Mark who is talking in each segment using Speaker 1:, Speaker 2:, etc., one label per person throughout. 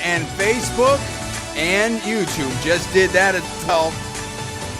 Speaker 1: and Facebook and YouTube. Just did that as well.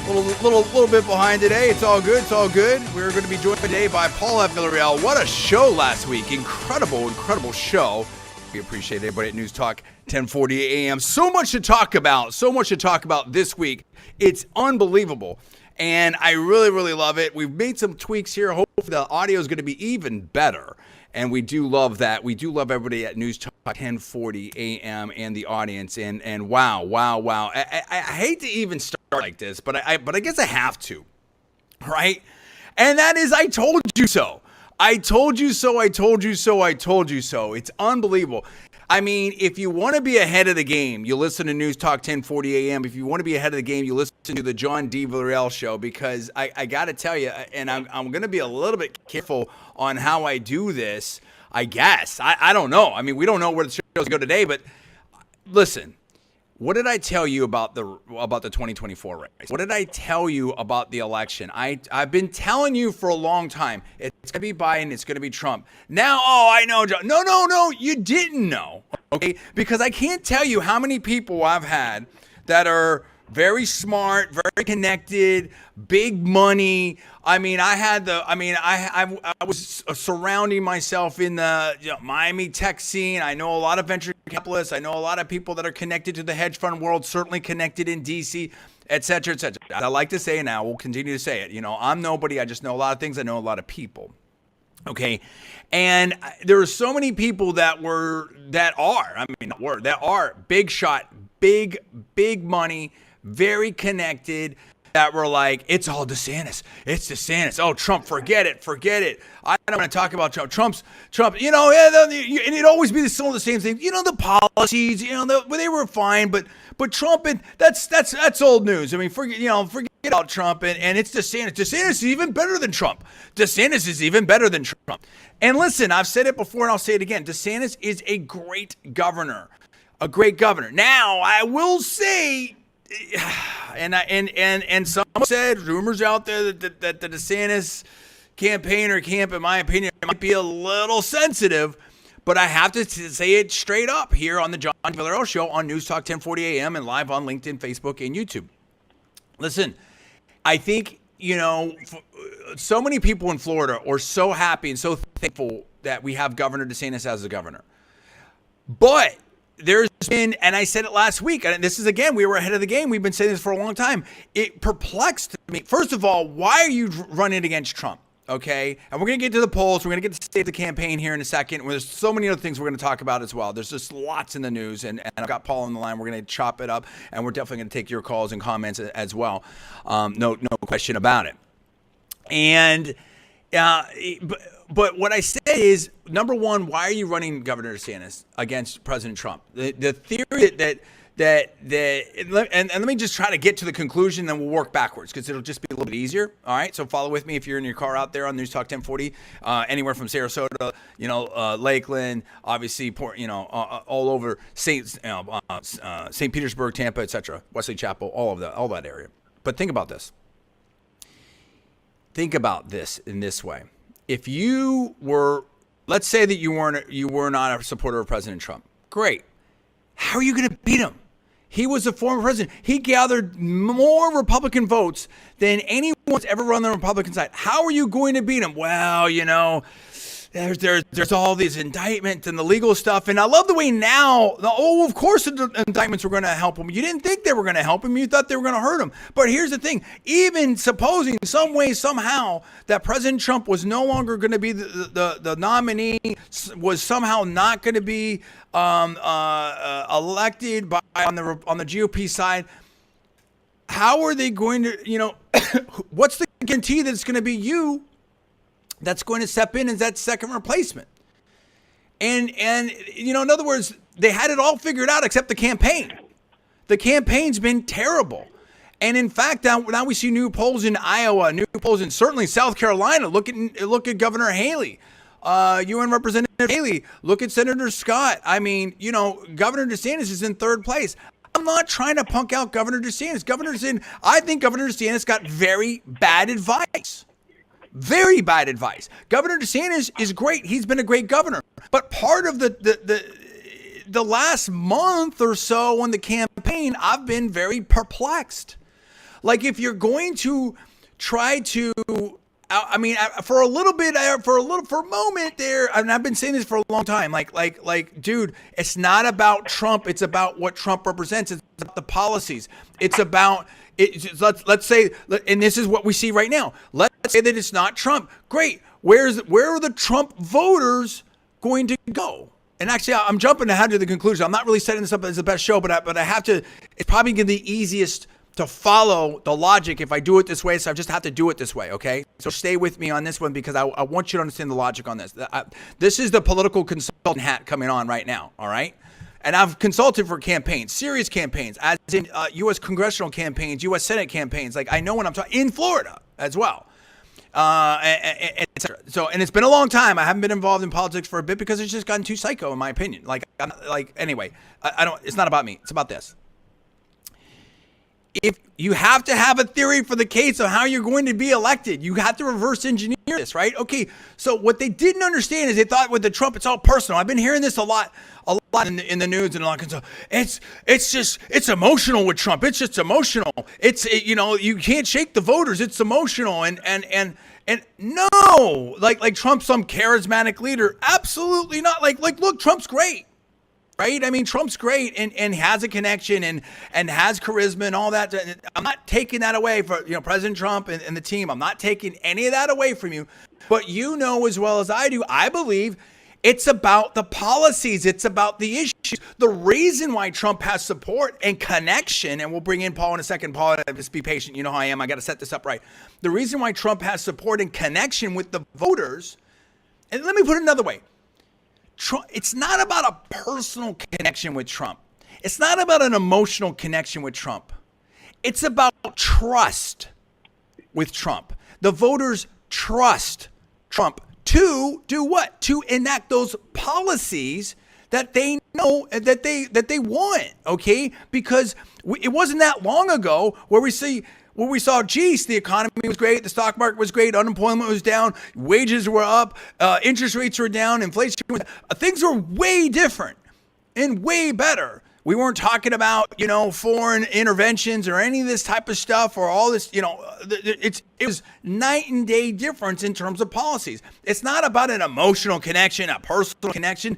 Speaker 1: Little bit behind today. It's all good. It's all good. We're going to be joined today by Paul at Villarreal. What a show last week. Incredible show. We appreciate everybody at News Talk 1040 AM. So much to talk about. So much to talk about this week. It's unbelievable. And I really love it. We've made some tweaks here. Hopefully the audio is going to be even better. And we do love that. We do love everybody at News Talk 1040 AM and the audience. And wow. I hate to even start like this, but I guess I have to, right? And that is, I told you so. I told you so. It's unbelievable. I mean, if you want to be ahead of the game, you listen to News Talk 1040 AM. If you want to be ahead of the game, you listen to the John D. Villarreal show, because I got to tell you, and I'm going to be a little bit careful on how I do this, I guess. I don't know. I mean, we don't know where the show's go today, but listen. What did I tell you about the 2024 race? What did I tell you about the election? I've been telling you for a long time. It's going to be Biden. It's going to be Trump. Now, I know. No, you didn't know. Okay? Because I can't tell you how many people I've had that very smart, very connected, big money. I mean, I was surrounding myself in the Miami tech scene. I know a lot of venture capitalists. I know a lot of people that are connected to the hedge fund world, certainly connected in DC, et cetera, et cetera. I like to say it now. We'll continue to say it. I'm nobody. I just know a lot of things. I know a lot of people. Okay. And there are so many people that are big shot, big money, very connected, that were like, it's all DeSantis. It's DeSantis. Oh, Trump, forget it. I don't want to talk about Trump. Trump, and it'd always be still the same thing. The policies, they were fine, but Trump, and that's old news. I mean, forget about Trump, and it's DeSantis. DeSantis is even better than Trump. And listen, I've said it before, and I'll say it again. DeSantis is a great governor. Now, I will say, and some said, rumors out there that the DeSantis campaign or camp, in my opinion, might be a little sensitive, but I have to say it straight up here on the John Villarreal Show on News Talk 1040 AM and live on LinkedIn, Facebook, and YouTube. Listen, I think, so many people in Florida are so happy and so thankful that we have Governor DeSantis as the governor. But there's been, and I said it last week, and this is, again, we were ahead of the game. We've been saying this for a long time. It perplexed me. First of all, why are you running against Trump? Okay? And we're going to get to the polls. We're going to get to the state of the campaign here in a second. There's so many other things we're going to talk about as well. There's just lots in the news, and I've got Paul on the line. We're going to chop it up, and we're definitely going to take your calls and comments as well. No question about it. And But what I say is, number one, why are you running Governor DeSantis against President Trump? The theory and let me just try to get to the conclusion, then we'll work backwards because it'll just be a little bit easier. All right, so follow with me if you're in your car out there on News Talk 1040, anywhere from Sarasota, Lakeland, obviously, all over St. Petersburg, Tampa, etc., Wesley Chapel, all that area. But think about this. Think about this in this way. If you were, let's say that you were not a supporter of President Trump. Great. How are you going to beat him? He was a former president. He gathered more Republican votes than anyone's ever run the Republican side. How are you going to beat him? Well, there's all these indictments and the legal stuff. And I love the way now, of course the indictments were going to help him. You didn't think they were going to help him. You thought they were going to hurt him. But here's the thing. Even supposing some way, somehow, that President Trump was no longer going to be the nominee, was somehow not going to be elected on the GOP side, how are they going to, what's the guarantee that it's going to be you that's going to step in as that second replacement? And in other words, they had it all figured out except the campaign. The campaign's been terrible. And in fact, now we see new polls in Iowa, new polls in certainly South Carolina. Look at Governor Haley, UN Representative Haley. Look at Senator Scott. I mean, Governor DeSantis is in third place. I'm not trying to punk out Governor DeSantis. I think Governor DeSantis got very bad advice. Very bad advice. Governor DeSantis is great. He's been a great governor. But part of the the last month or so on the campaign, I've been very perplexed. Like, if you're going to try to, I mean, for a moment there, and I've been saying this for a long time, like, dude, it's not about Trump. It's about what Trump represents. It's about the policies. It's about it. Let's say, and this is what we see right now. Let's say that it's not Trump. Great. Where are the Trump voters going to go? And actually, I'm jumping ahead to the conclusion. I'm not really setting this up as the best show, but I have to. It's probably going to be the easiest to follow the logic if I do it this way. So I just have to do it this way, okay? So stay with me on this one because I want you to understand the logic on this. This is the political consultant hat coming on right now, all right? And I've consulted for campaigns, serious campaigns, as in U.S. congressional campaigns, U.S. Senate campaigns. Like, I know when I'm talking, in Florida as well. Et cetera. So, and it's been a long time. I haven't been involved in politics for a bit because it's just gotten too psycho, in my opinion. Anyway, I don't, it's not about me. It's about this. If you have to have a theory for the case of how you're going to be elected, you have to reverse engineer this, right? Okay, so what they didn't understand is they thought with the Trump, it's all personal. I've been hearing this a lot in the news and a lot of stuff. It's emotional with Trump. It's just emotional. You can't shake the voters. It's emotional and no, like Trump's some charismatic leader. Absolutely not. Like look, Trump's great. Right? I mean, Trump's great and has a connection and has charisma and all that. I'm not taking that away from President Trump and the team. I'm not taking any of that away from you. But you know as well as I do, I believe it's about the policies. It's about the issues. The reason why Trump has support and connection, and we'll bring in Paul in a second. Paul, just be patient. You know how I am. I got to set this up right. The reason why Trump has support and connection with the voters, and let me put it another way. Trump, it's not about a personal connection with Trump. It's not about an emotional connection with Trump. It's about trust with Trump. The voters trust Trump to do what? To enact those policies that they know that they want, okay? Because it wasn't that long ago where we saw, geez, the economy was great, the stock market was great, unemployment was down, wages were up, interest rates were down, inflation was, things were way different and way better. We weren't talking about, foreign interventions or any of this type of stuff or all this, it was night and day difference in terms of policies. It's not about an emotional connection, a personal connection.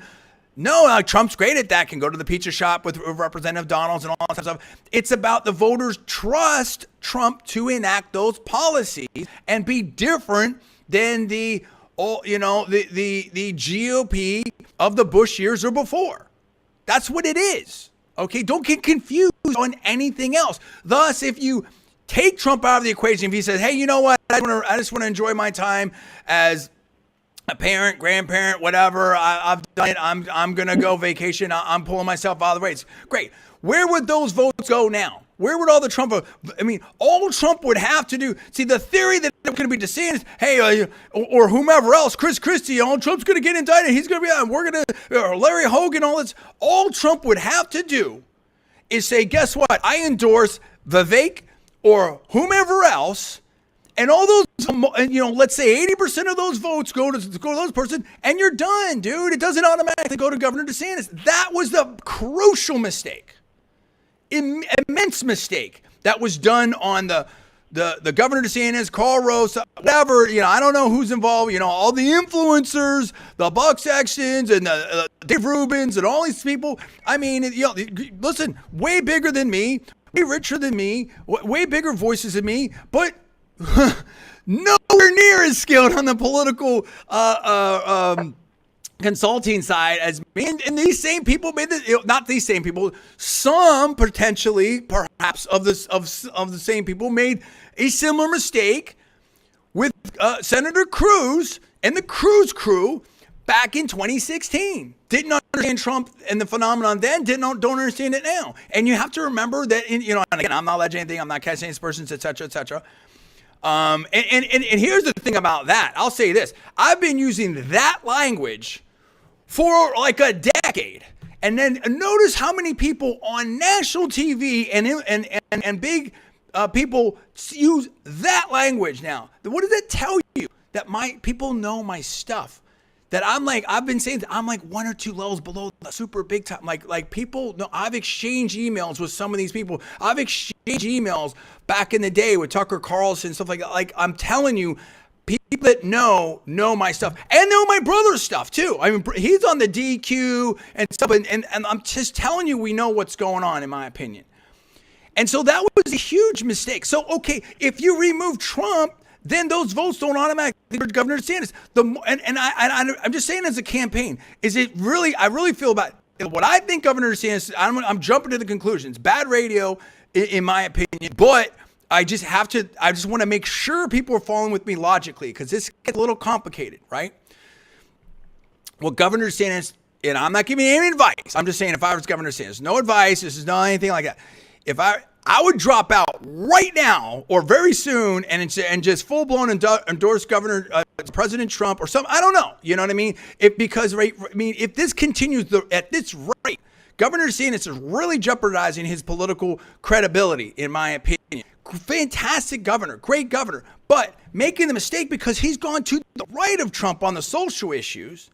Speaker 1: No, Trump's great at that. Can go to the pizza shop with Representative Donalds and all that stuff. It's about the voters trust Trump to enact those policies and be different than the GOP of the Bush years or before. That's what it is. Okay, don't get confused on anything else. Thus, if you take Trump out of the equation, if he says, "Hey, you know what? I just want to enjoy my time as a parent, grandparent, whatever. I've done it. I'm gonna go vacation. I'm pulling myself out of the race." Great. Where would those votes go now? Where would all the Trump? All Trump would have to do. See, the theory that they're going to be deceived is, hey, or whomever else, Chris Christie, Trump's going to get indicted. He's going to be on. We're going to, or Larry Hogan, all this. All Trump would have to do is say, guess what? I endorse Vivek or whomever else. And all those, let's say 80% of those votes go to those person, and you're done, dude. It doesn't automatically go to Governor DeSantis. That was the crucial mistake, immense mistake that was done on the Governor DeSantis, Karl Rove, whatever. I don't know who's involved. All the influencers, the Buck Sextons, and the Dave Rubins, and all these people. I mean, listen, way bigger than me, way richer than me, way bigger voices than me, but nowhere near as skilled on the political consulting side as me. And these same people made this, not these same people, some potentially, perhaps of the same people made a similar mistake with Senator Cruz and the Cruz crew back in 2016. Didn't understand Trump and the phenomenon then, don't understand it now. And you have to remember that, and again, I'm not alleging anything, I'm not casting aspersions, et cetera, et cetera. And here's the thing about that. I'll say this. I've been using that language for like a decade. And then notice how many people on national TV and big people use that language now. What does that tell you? That my people know my stuff. that I'm like, I've been saying, I'm like 1 or 2 levels below the super big time. Like people know, I've exchanged emails with some of these people. I've exchanged emails back in the day with Tucker Carlson, stuff like that. Like, I'm telling you, people that know my stuff and know my brother's stuff too. I mean, he's on the DQ and stuff. And I'm just telling you, we know what's going on, in my opinion. And so that was a huge mistake. So, okay, if you remove Trump, then those votes don't automatically go to Governor DeSantis. I'm just saying, as a campaign, is it really? I really feel about what I think Governor DeSantis. I'm jumping to the conclusions. Bad radio, in my opinion. But I just want to make sure people are following with me logically, because this gets a little complicated, right? Well, Governor DeSantis, and I'm not giving any advice. I'm just saying, if I was Governor DeSantis, no advice. This is not anything like that. If I would drop out right now or very soon and just full-blown endorse President Trump or something. I don't know. You know what I mean? If this continues at this rate, Governor DeSantis is really jeopardizing his political credibility, in my opinion. Fantastic governor, great governor, but making the mistake because he's gone to the right of Trump on the social issues.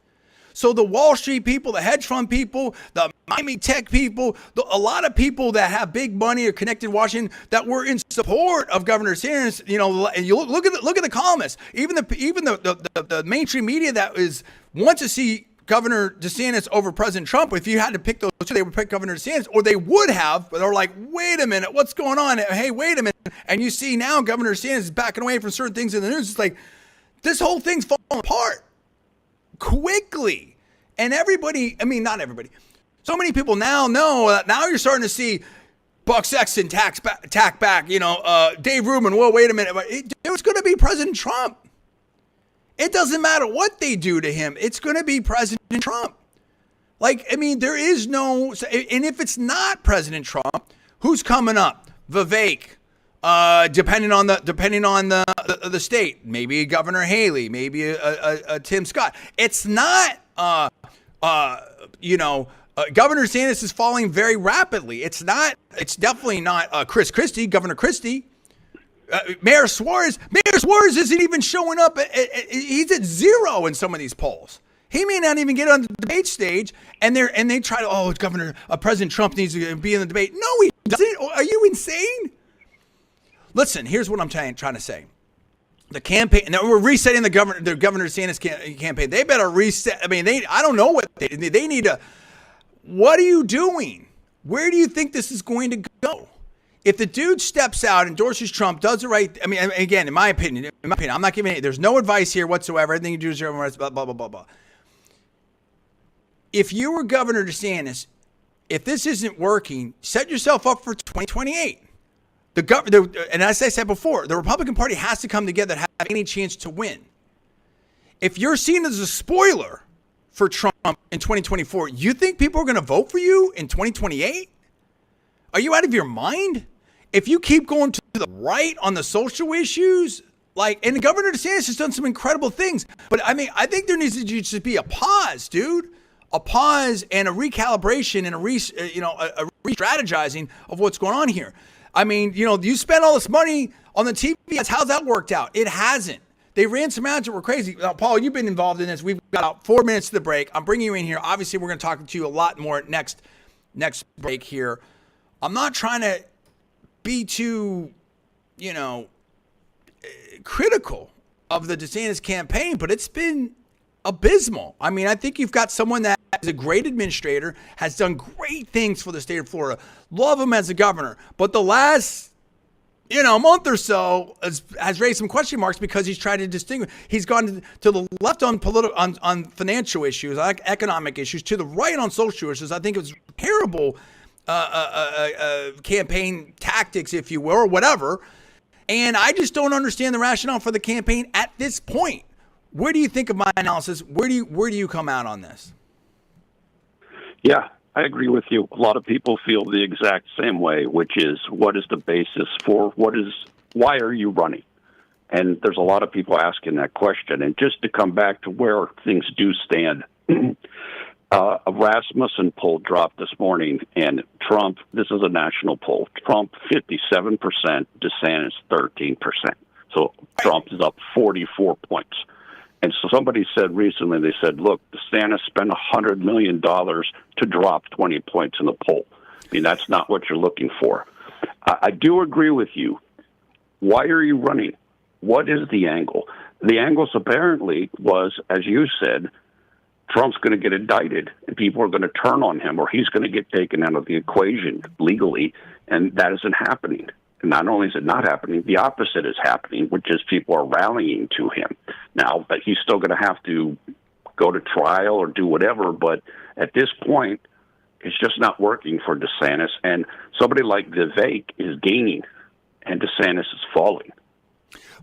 Speaker 1: So the Wall Street people, the hedge fund people, the Miami tech people, a lot of people that have big money or connected to Washington that were in support of Governor DeSantis, and you look at the columnists, even the mainstream media that wants to see Governor DeSantis over President Trump. If you had to pick those two, they would pick Governor DeSantis, or they would have, but they're like, wait a minute, what's going on? Hey, wait a minute. And you see now Governor DeSantis is backing away from certain things in the news. It's like, this whole thing's falling apart quickly. And everybody, I mean, not everybody, so many people now know that now you're starting to see Buck Sexton tack back, Dave Rubin, well, wait a minute. It's going to be President Trump. It doesn't matter what they do to him. It's going to be President Trump. Like, I mean, there is no, and if it's not President Trump, who's coming up? Vivek, depending on the state, maybe Governor Haley, maybe a Tim Scott. It's not, Governor DeSantis is falling very rapidly. It's definitely not Chris Christie, Governor Christie. Mayor Suarez isn't even showing up. He's at 0 in some of these polls. He may not even get on the debate stage, and they try to, President Trump needs to be in the debate. No, he doesn't. Are you insane? Listen, here's what I'm trying to say. The campaign, and we're resetting the Governor DeSantis campaign. They better reset. I mean, I don't know what they need to. What are you doing? Where do you think this is going to go? If the dude steps out, endorses Trump, does the right, I mean, again, in my opinion, I'm not giving there's no advice here whatsoever. Everything you do is your own rights, blah, blah, blah, blah, blah. If you were Governor DeSantis, if this isn't working, set yourself up for 2028. And as I said before, the Republican Party has to come together to have any chance to win. If you're seen as a spoiler for Trump in 2024, you think people are going to vote for you in 2028? Are you out of your mind? If you keep going to the right on the social issues, and Governor DeSantis has done some incredible things, but I mean, I think there needs to just be a pause, dude. A pause and a recalibration and a re-strategizing of what's going on here. I mean, you spend all this money on the TV. How's that worked out? It hasn't. They ran some ads that were crazy. Now, Paul, you've been involved in this. We've got about 4 minutes to the break. I'm bringing you in here. Obviously, we're going to talk to you a lot more next break here. I'm not trying to be too, critical of the DeSantis campaign, but it's been abysmal. I mean, I think you've got someone that is a great administrator, has done great things for the state of Florida. Love him as a governor. But the last, month or so has raised some question marks because he's tried to distinguish. He's gone to the left on on financial issues, like economic issues, to the right on social issues. I think it was terrible campaign tactics, if you will, or whatever. And I just don't understand the rationale for the campaign at this point. Where do you think of my analysis? Where do you come out on this?
Speaker 2: Yeah, I agree with you. A lot of people feel the exact same way, which is, what is the basis for why are you running? And there's a lot of people asking that question. And just to come back to where things do stand, a Rasmussen poll dropped this morning, and Trump, this is a national poll, Trump 57%, DeSantis 13%. So Trump is up 44 points. And so somebody said recently, they said, look, DeSantis spent $100 million to drop 20 points in the poll. I mean, that's not what you're looking for. I do agree with you. Why are you running? What is the angle? The angles apparently was, as you said, Trump's going to get indicted and people are going to turn on him, or he's going to get taken out of the equation legally, and that isn't happening. And not only is it not happening, the opposite is happening, which is people are rallying to him. Now, but he's still going to have to go to trial or do whatever, but at this point, it's just not working for DeSantis, and somebody like Vivek is gaining, and DeSantis is falling.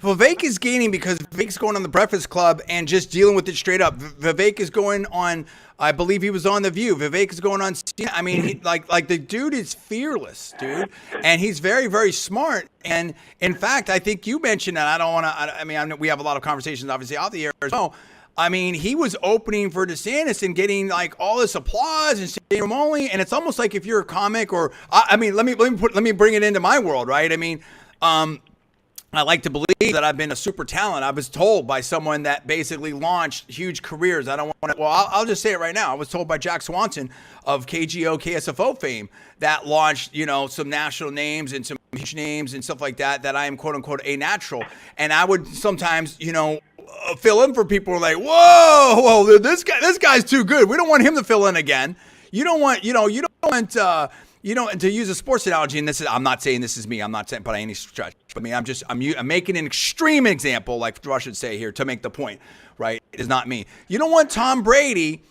Speaker 1: Vivek is gaining because Vivek's going on the Breakfast Club and just dealing with it straight up. Vivek is going on, I believe he was on The View. Vivek is going on, I mean, like the dude is fearless, dude. And he's very, very smart. And in fact, I think you mentioned that. I don't want to, I mean, we have a lot of conversations obviously out the air as well. I mean, he was opening for DeSantis and getting like all this applause and standing room only. And it's almost like if you're a comic or, I mean, let me bring it into my world, right? I mean, I like to believe that I've been a super talent. I was told by someone that basically launched huge careers. I don't want to, well, I'll just say it right now. I was told by Jack Swanson of KGO, KSFO fame that launched, you know, some national names and some huge names and stuff like that, that I am quote unquote a natural. And I would sometimes, you know, fill in for people who are like, whoa, this guy's too good. We don't want him to fill in again. You don't want, you know, to use a sports analogy, and this is, I'm not saying this is me, I'm not saying by any stretch, but me, I'm making an extreme example, like Rush would say here, to make the point, right? It is not me. You don't want Tom Brady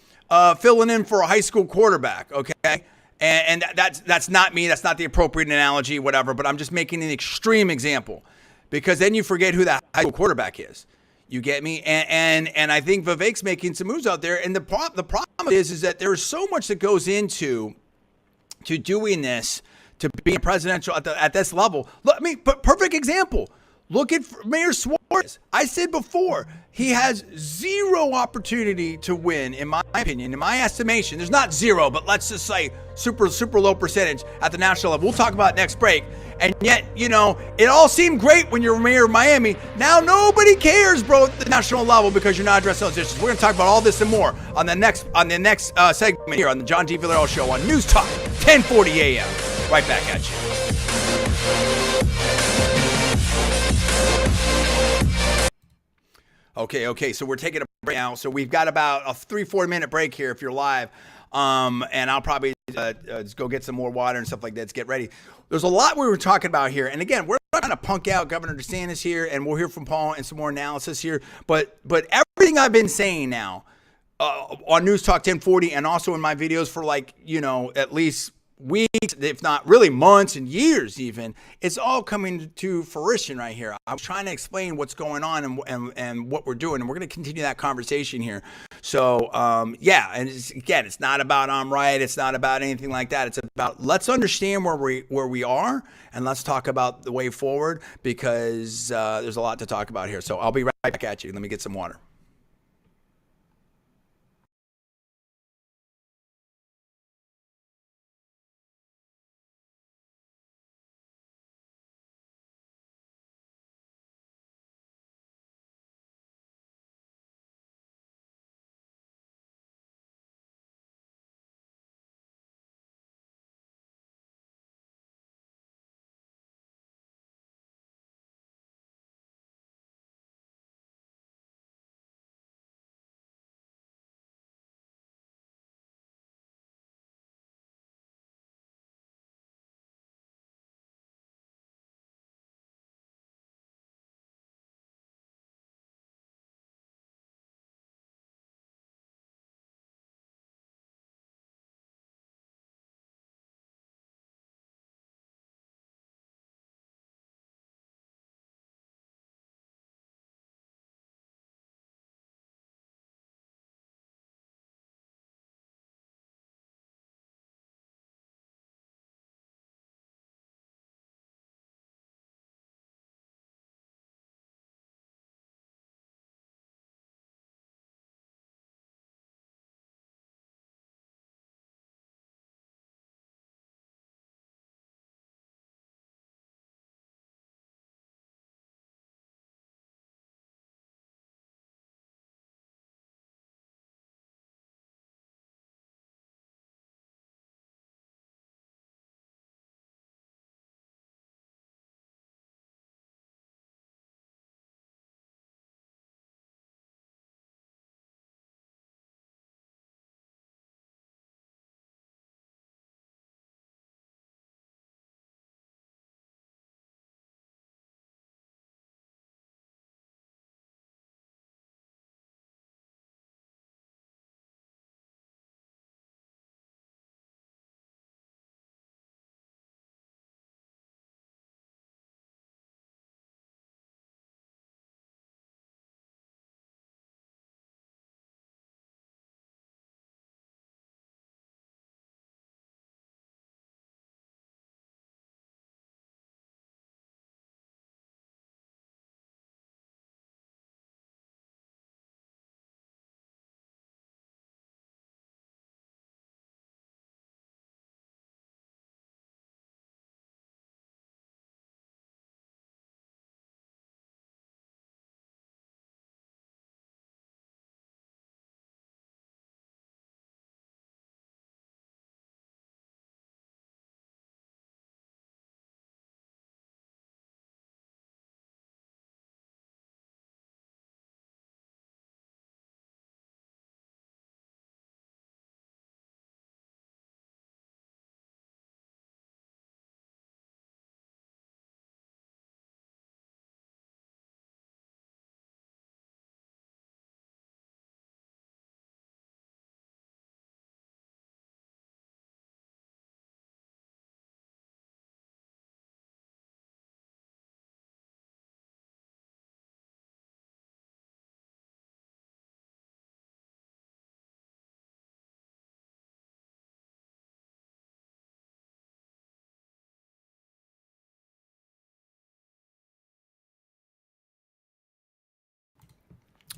Speaker 1: filling in for a high school quarterback, okay? And that's not me, that's not the appropriate analogy, whatever, but I'm just making an extreme example, because then you forget who that high school quarterback is. You get me? And I think Vivek's making some moves out there, and the problem is that there's so much that goes into doing this, to being presidential at this level. Look, I mean, but perfect example. Look at Mayor Suarez. I said before, he has zero opportunity to win, in my opinion, in my estimation. There's not zero, but let's just say super low percentage at the national level. We'll talk about it next break. And yet, you know, it all seemed great when you're mayor of Miami. Now nobody cares, bro, at the national level, because you're not addressing those issues. We're going to talk about all this and more on the next segment here on the John D. Villarreal Show on News Talk 1040 AM. Right back at you. Okay. So we're taking a break now. So we've got about a 3-4 minute break here if you're live. And I'll probably just go get some more water and stuff like that. Let's get ready. There's a lot we were talking about here. And again, we're not going to punk out Governor DeSantis here, and we'll hear from Paul and some more analysis here. But everything I've been saying now on News Talk 1040 and also in my videos for at least weeks, if not really months and years even, it's all coming to fruition right here. I was trying to explain what's going on and what we're doing, and we're going to continue that conversation here. So and it's not about I'm right, it's not about anything like that. It's about, let's understand where we are, and let's talk about the way forward, because there's a lot to talk about here. So I'll be right back at you. Let me get some water.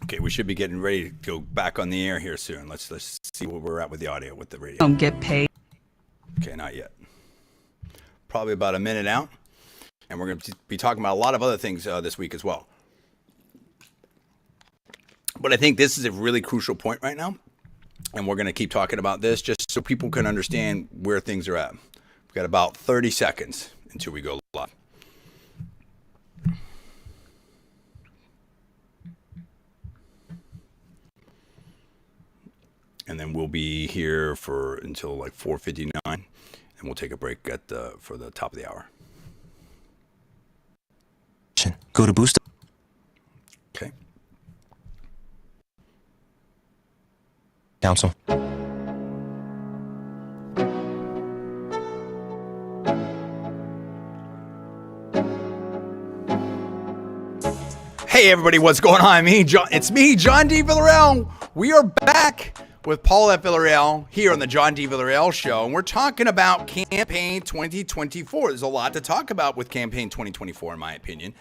Speaker 1: Okay, we should be getting ready to go back on the air here soon. Let's see where we're at with the audio with the radio.
Speaker 3: Don't get paid.
Speaker 1: Okay, not yet. Probably about a minute out, and we're going to be talking about a lot of other things this week as well. But I think this is a really crucial point right now, and we're going to keep talking about this just so people can understand where things are at. We've got about 30 seconds until we go live. And then we'll be here until like 4:59, and we'll take a break for the top of the hour.
Speaker 4: Go to boost.
Speaker 1: Okay.
Speaker 4: Council.
Speaker 1: Hey everybody, what's going on? It's me, John D. Villarreal. We are back with Paul F. Villarreal here on the John D. Villarreal Show, and we're talking about Campaign 2024. There's a lot to talk about with Campaign 2024, in my opinion,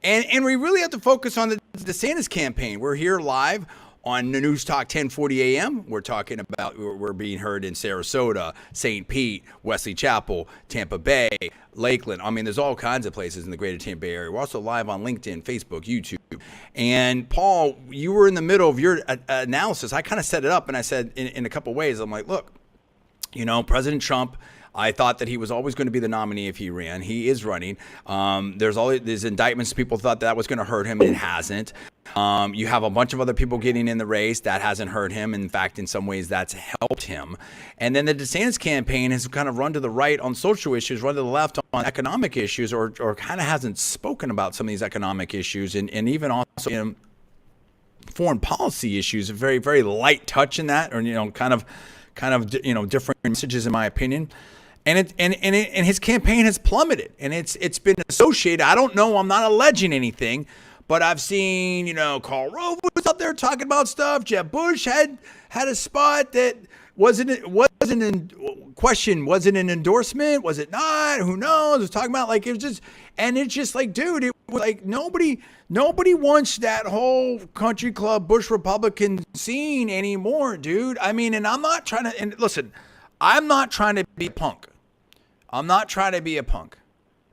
Speaker 1: and we really have to focus on the DeSantis campaign. We're here live on the News Talk 1040 AM. We're talking about, we're being heard in Sarasota, St. Pete, Wesley Chapel, Tampa Bay, Lakeland. I mean, there's all kinds of places in the greater Tampa Bay area. We're also live on LinkedIn, Facebook, YouTube. And Paul, you were in the middle of your analysis. I kind of set it up and I said in a couple ways, I'm like, look, President Trump, I thought that he was always going to be the nominee if he ran. He is running. There's indictments. People thought that was going to hurt him. It hasn't. You have a bunch of other people getting in the race. That hasn't hurt him. In fact, in some ways, that's helped him. And then the DeSantis campaign has kind of run to the right on social issues, run to the left on economic issues, or kind of hasn't spoken about some of these economic issues, and even also in foreign policy issues. A very, very light touch in that, or kind of different messages, in my opinion. And his campaign has plummeted, and it's been associated. I don't know. I'm not alleging anything, but I've seen Karl Rove was up there talking about stuff. Jeb Bush had a spot that wasn't in question. Was it an endorsement? Was it not? Who knows? It was talking about like it was just, and it's just like, dude, it was like nobody wants that whole country club Bush Republican scene anymore, dude. I mean, and I'm not trying to. And listen, I'm not trying to be a punk.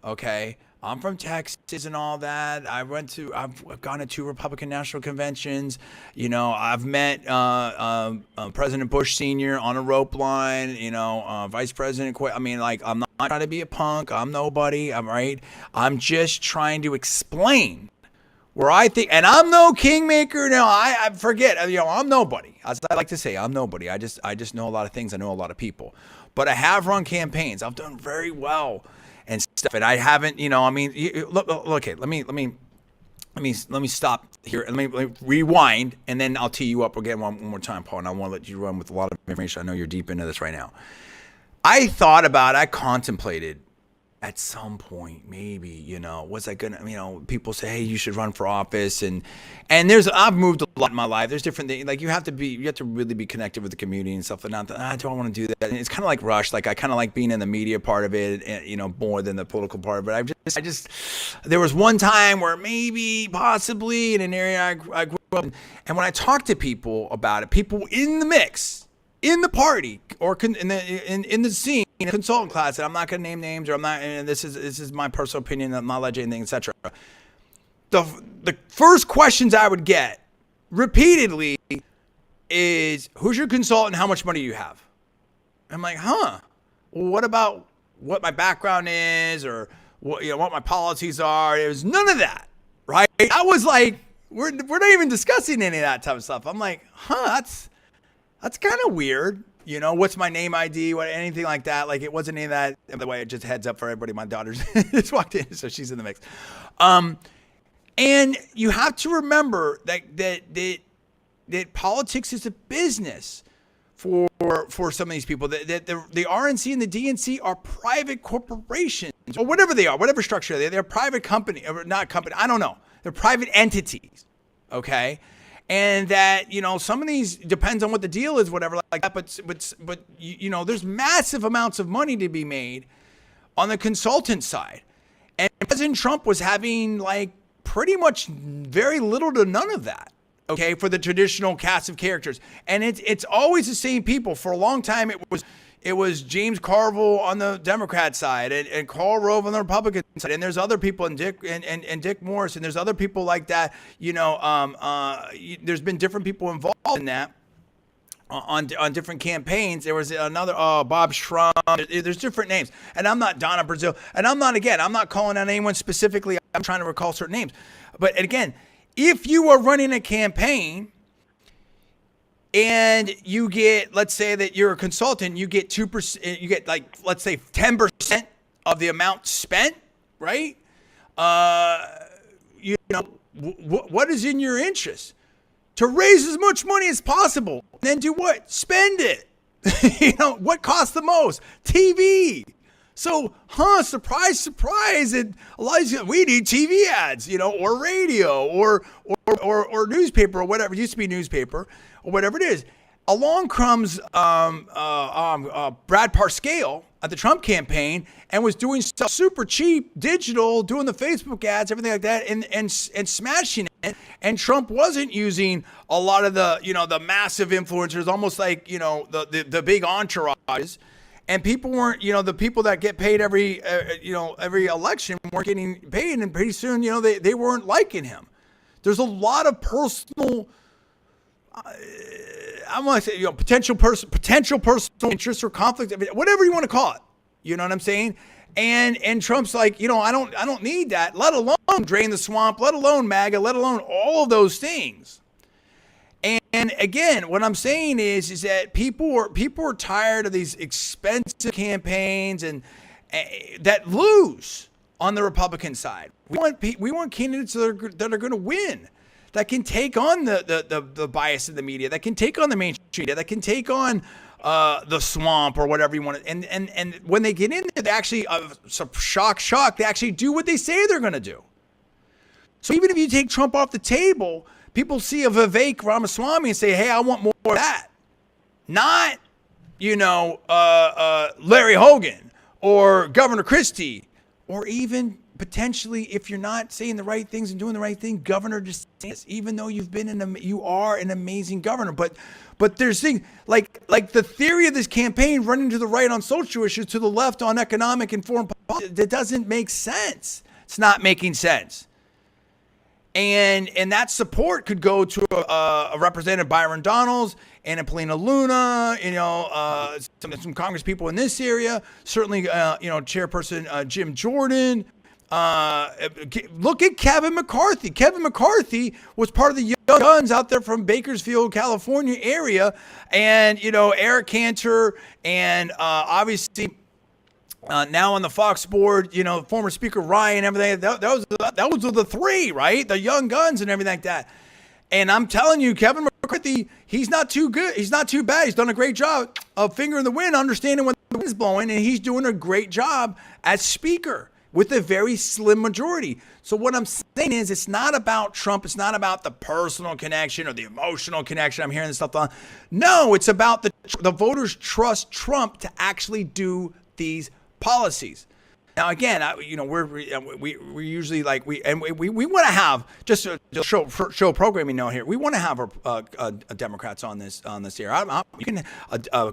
Speaker 1: Okay? I'm from Texas and all that. I've gone to 2 Republican national conventions. I've met President Bush Sr. on a rope line, Vice President. I mean, like, I'm not trying to be a punk. I'm nobody. I'm right. I'm just trying to explain where I think, and I'm no kingmaker. No, I forget, I'm nobody. As I like to say, I'm nobody. I just know a lot of things. I know a lot of people. But I have run campaigns. I've done very well and stuff. And I haven't, look, okay, let me stop here. Let me rewind, and then I'll tee you up again one more time, Paul. And I want to let you run with a lot of information. I know you're deep into this right now. I contemplated at some point, maybe, was I gonna, people say, hey, you should run for office, and I've moved a lot in my life. There's different things, like you have to really be connected with the community and stuff. And I don't want to do that. And it's kind of like Rush. Like I kind of like being in the media part of it, and, more than the political part of it. There was one time where maybe, possibly in an area I grew up in, and when I talked to people about it, people in the mix, in the party, or in the scene, in a consultant class, and I'm not going to name names, or I'm not, and this is my personal opinion, I'm not alleging anything, etc. The first questions I would get repeatedly is, who's your consultant? How much money do you have? I'm like, well, what about what my background is, or what my policies are? It was none of that, right? I was like, we're not even discussing any of that type of stuff. I'm like, that's kind of weird. What's my name ID, anything like that. Like, it wasn't any of that. By the way, it just heads up for everybody. My daughter's just walked in, so she's in the mix. And you have to remember that politics is a business for some of these people. That the RNC and the DNC are private corporations, or whatever they are, whatever structure they're private company, or not company. I don't know. They're private entities. Okay. And that, some of these depends on what the deal is, whatever like that. But there's massive amounts of money to be made on the consultant side. And President Trump was having like pretty much very little to none of that. okay, for the traditional cast of characters. And it's always the same people. For a long time, it was James Carville on the Democrat side and Karl Rove on the Republican side. And there's other people, and Dick Morris, and there's other people like that. There's been different people involved in that. On different campaigns. There was another Bob Schrum. There's different names, and I'm not Donna Brazile, and I'm not calling out anyone specifically. I'm trying to recall certain names, but again, if you are running a campaign and you get, let's say that you're a consultant, you get 2%, you get like, let's say 10% of the amount spent, right? What is in your interest? To raise as much money as possible. And then do what? Spend it. What costs the most? TV. So, surprise, surprise. And a lot of these, we need TV ads, or radio or newspaper or whatever. It used to be newspaper or whatever it is. Along comes Brad Parscale at the Trump campaign and was doing stuff super cheap, digital, doing the Facebook ads, everything like that, and smashing it. And Trump wasn't using a lot of the, the massive influencers, almost like, the big entourages. And people weren't, the people that get paid every election weren't getting paid. And pretty soon, they weren't liking him. There's a lot of personal, I want to say, potential personal interest or conflict, whatever you want to call it. You know what I'm saying? And Trump's like, I don't need that, let alone drain the swamp, let alone MAGA, let alone all of those things. And again, what I'm saying is that people are tired of these expensive campaigns and that lose on the Republican side. We want candidates that are going to win, that can take on the bias of the media, that can take on the mainstream media, that can take on the swamp or whatever you want to. And when they get in there, they actually, shock, they actually do what they say they're going to do. So even if you take Trump off the table, people see a Vivek Ramaswamy and say, hey, I want more of that. Not, Larry Hogan or Governor Christie, or even potentially, if you're not saying the right things and doing the right thing, Governor DeSantis, even though you are an amazing governor. But there's things like the theory of this campaign running to the right on social issues, to the left on economic and foreign policy, that doesn't make sense. It's not making sense. And that support could go to a Representative Byron Donalds and a Polina Luna, some Congress people in this area, certainly, Chairperson Jim Jordan. Look at Kevin McCarthy. Kevin McCarthy was part of the Young Guns out there from Bakersfield, California area. And, Eric Cantor and obviously now on the Fox board, former Speaker Ryan, everything. That was the three, right? The Young Guns and everything like that. And I'm telling you, Kevin McCarthy, he's not too good. He's not too bad. He's done a great job of finger in the wind, understanding when the wind's blowing, and he's doing a great job as Speaker with a very slim majority. So what I'm saying is, it's not about Trump. It's not about the personal connection or the emotional connection. I'm hearing this stuff on. No, it's about the voters trust Trump to actually do these policies. Now, again, we're usually like we want to have just a show programming note here. We want to have our Democrats on this here. We can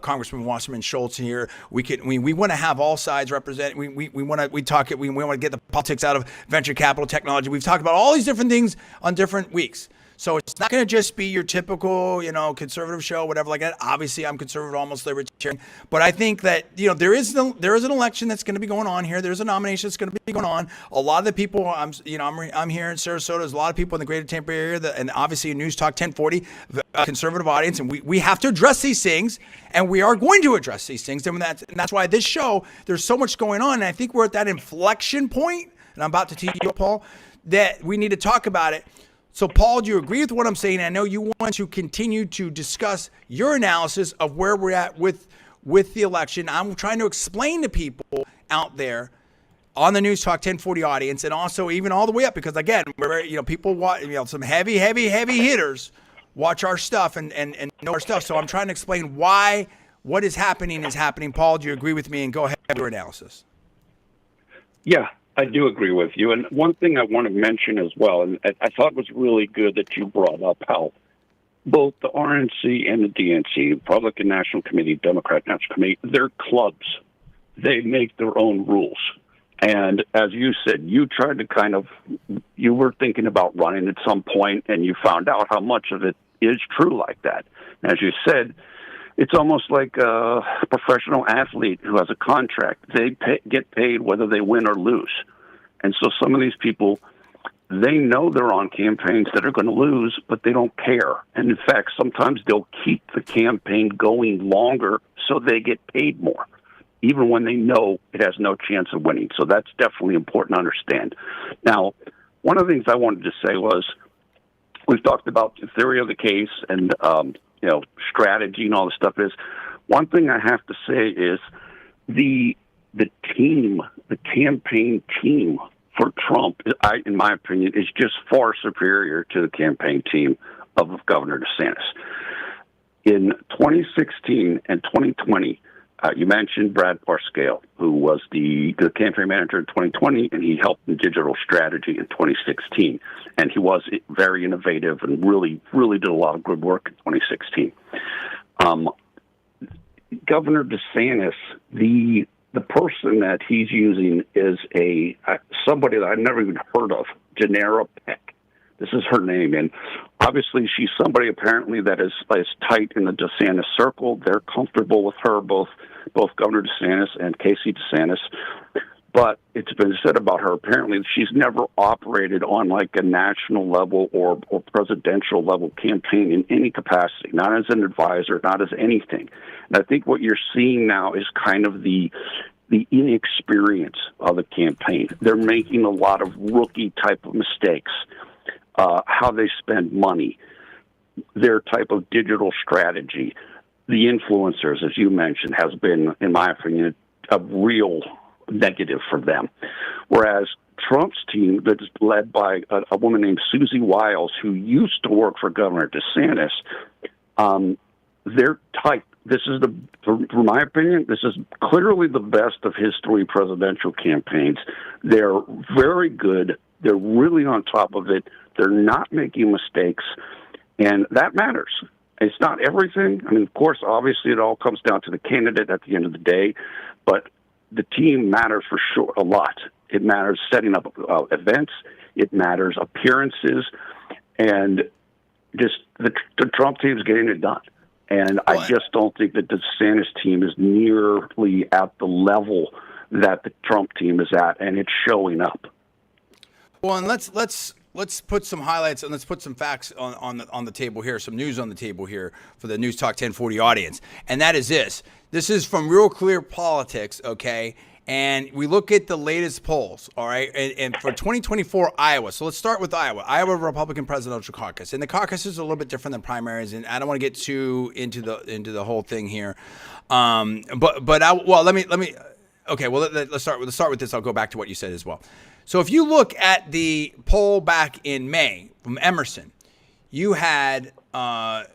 Speaker 1: Congressman Wasserman Schultz here. We want to have all sides represented. We want to get the politics out of venture capital technology. We've talked about all these different things on different weeks. So it's not going to just be your typical, conservative show, whatever like that. Obviously, I'm conservative, almost libertarian. But I think that, there is an election that's going to be going on here. There's a nomination that's going to be going on. A lot of the people, I'm here in Sarasota. There's a lot of people in the greater Tampa area, and obviously in News Talk 1040, conservative audience. And we have to address these things, and we are going to address these things. And that's why this show, there's so much going on. And I think we're at that inflection point, and I'm about to teach you, Paul, that we need to talk about it. So, Paul, do you agree with what I'm saying? I know you want to continue to discuss your analysis of where we're at with the election. I'm trying to explain to people out there on the News Talk 1040 audience, and also even all the way up, because again, people watch, some heavy hitters watch our stuff and know our stuff. So I'm trying to explain why what is happening. Paul, do you agree with me? And go ahead with your analysis.
Speaker 2: Yeah, I do agree with you. And one thing I want to mention as well, and I thought it was really good that you brought up how both the RNC and the DNC, Republican National Committee, Democrat National Committee, they're clubs. They make their own rules. And as you said, you tried to you were thinking about running at some point, and you found out how much of it is true like that. And as you said, it's almost like a professional athlete who has a contract. They get paid whether they win or lose. And so some of these people, they know they're on campaigns that are going to lose, but they don't care. And in fact, sometimes they'll keep the campaign going longer so they get paid more, even when they know it has no chance of winning. So that's definitely important to understand. Now, one of the things I wanted to say was, we've talked about the theory of the case and, strategy and all this stuff. Is one thing I have to say is the campaign team for Trump, in my opinion, is just far superior to the campaign team of Governor DeSantis. In 2016 and 2020, you mentioned Brad Parscale, who was the campaign manager in 2020, and he helped in digital strategy in 2016. And he was very innovative and really, really did a lot of good work in 2016. Governor DeSantis, the person that he's using is somebody that I've never even heard of, Janera Peck. This is her name, and obviously she's somebody apparently that is tight in the DeSantis circle. They're comfortable with her, both Governor DeSantis and Casey DeSantis. But it's been said about her, apparently she's never operated on like a national level or presidential level campaign in any capacity, not as an advisor, not as anything. And I think what you're seeing now is kind of the inexperience of the campaign. They're making a lot of rookie type of mistakes. How they spend money, their type of digital strategy, the influencers, as you mentioned, has been, in my opinion, a real negative for them. Whereas Trump's team, that's led by a woman named Susie Wiles, who used to work for Governor DeSantis, they're tight. This is from my opinion, this is clearly the best of his three presidential campaigns. They're very good. They're really on top of it. They're not making mistakes, and that matters. It's not everything. I mean, of course, obviously, it all comes down to the candidate at the end of the day, but the team matters for sure a lot. It matters setting up events. It matters appearances, and just the Trump team is getting it done. And I just don't think that the DeSantis team is nearly at the level that the Trump team is at, and it's showing up.
Speaker 1: Well, and let's put some highlights and let's put some facts on the table here, some news on the table here for the News Talk 1040 audience. And that is this. This is from Real Clear Politics, okay? And we look at the latest polls, all right? And for 2024 Iowa. So let's start with Iowa. Iowa Republican Presidential Caucus. And the caucus is a little bit different than primaries, and I don't want to get too into the whole thing here. Let's start with this. I'll go back to what you said as well. So if you look at the poll back in May from Emerson, you had,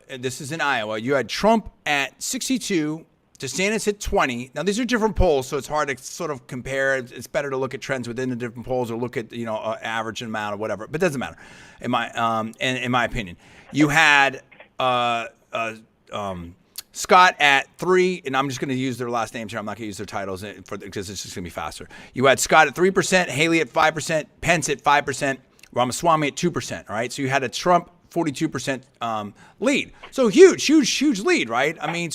Speaker 1: this is in Iowa, you had Trump at 62, DeSantis at 20. Now, these are different polls, so it's hard to sort of compare. It's better to look at trends within the different polls or look at, average amount or whatever. But it doesn't matter, in my opinion. You had Scott at 3, and I'm just going to use their last names here. I'm not going to use their titles because it's just going to be faster. You had Scott at 3%, Haley at 5%, Pence at 5%, Ramaswamy at 2%. All right, so you had a Trump 42% lead. So huge lead, right? I mean,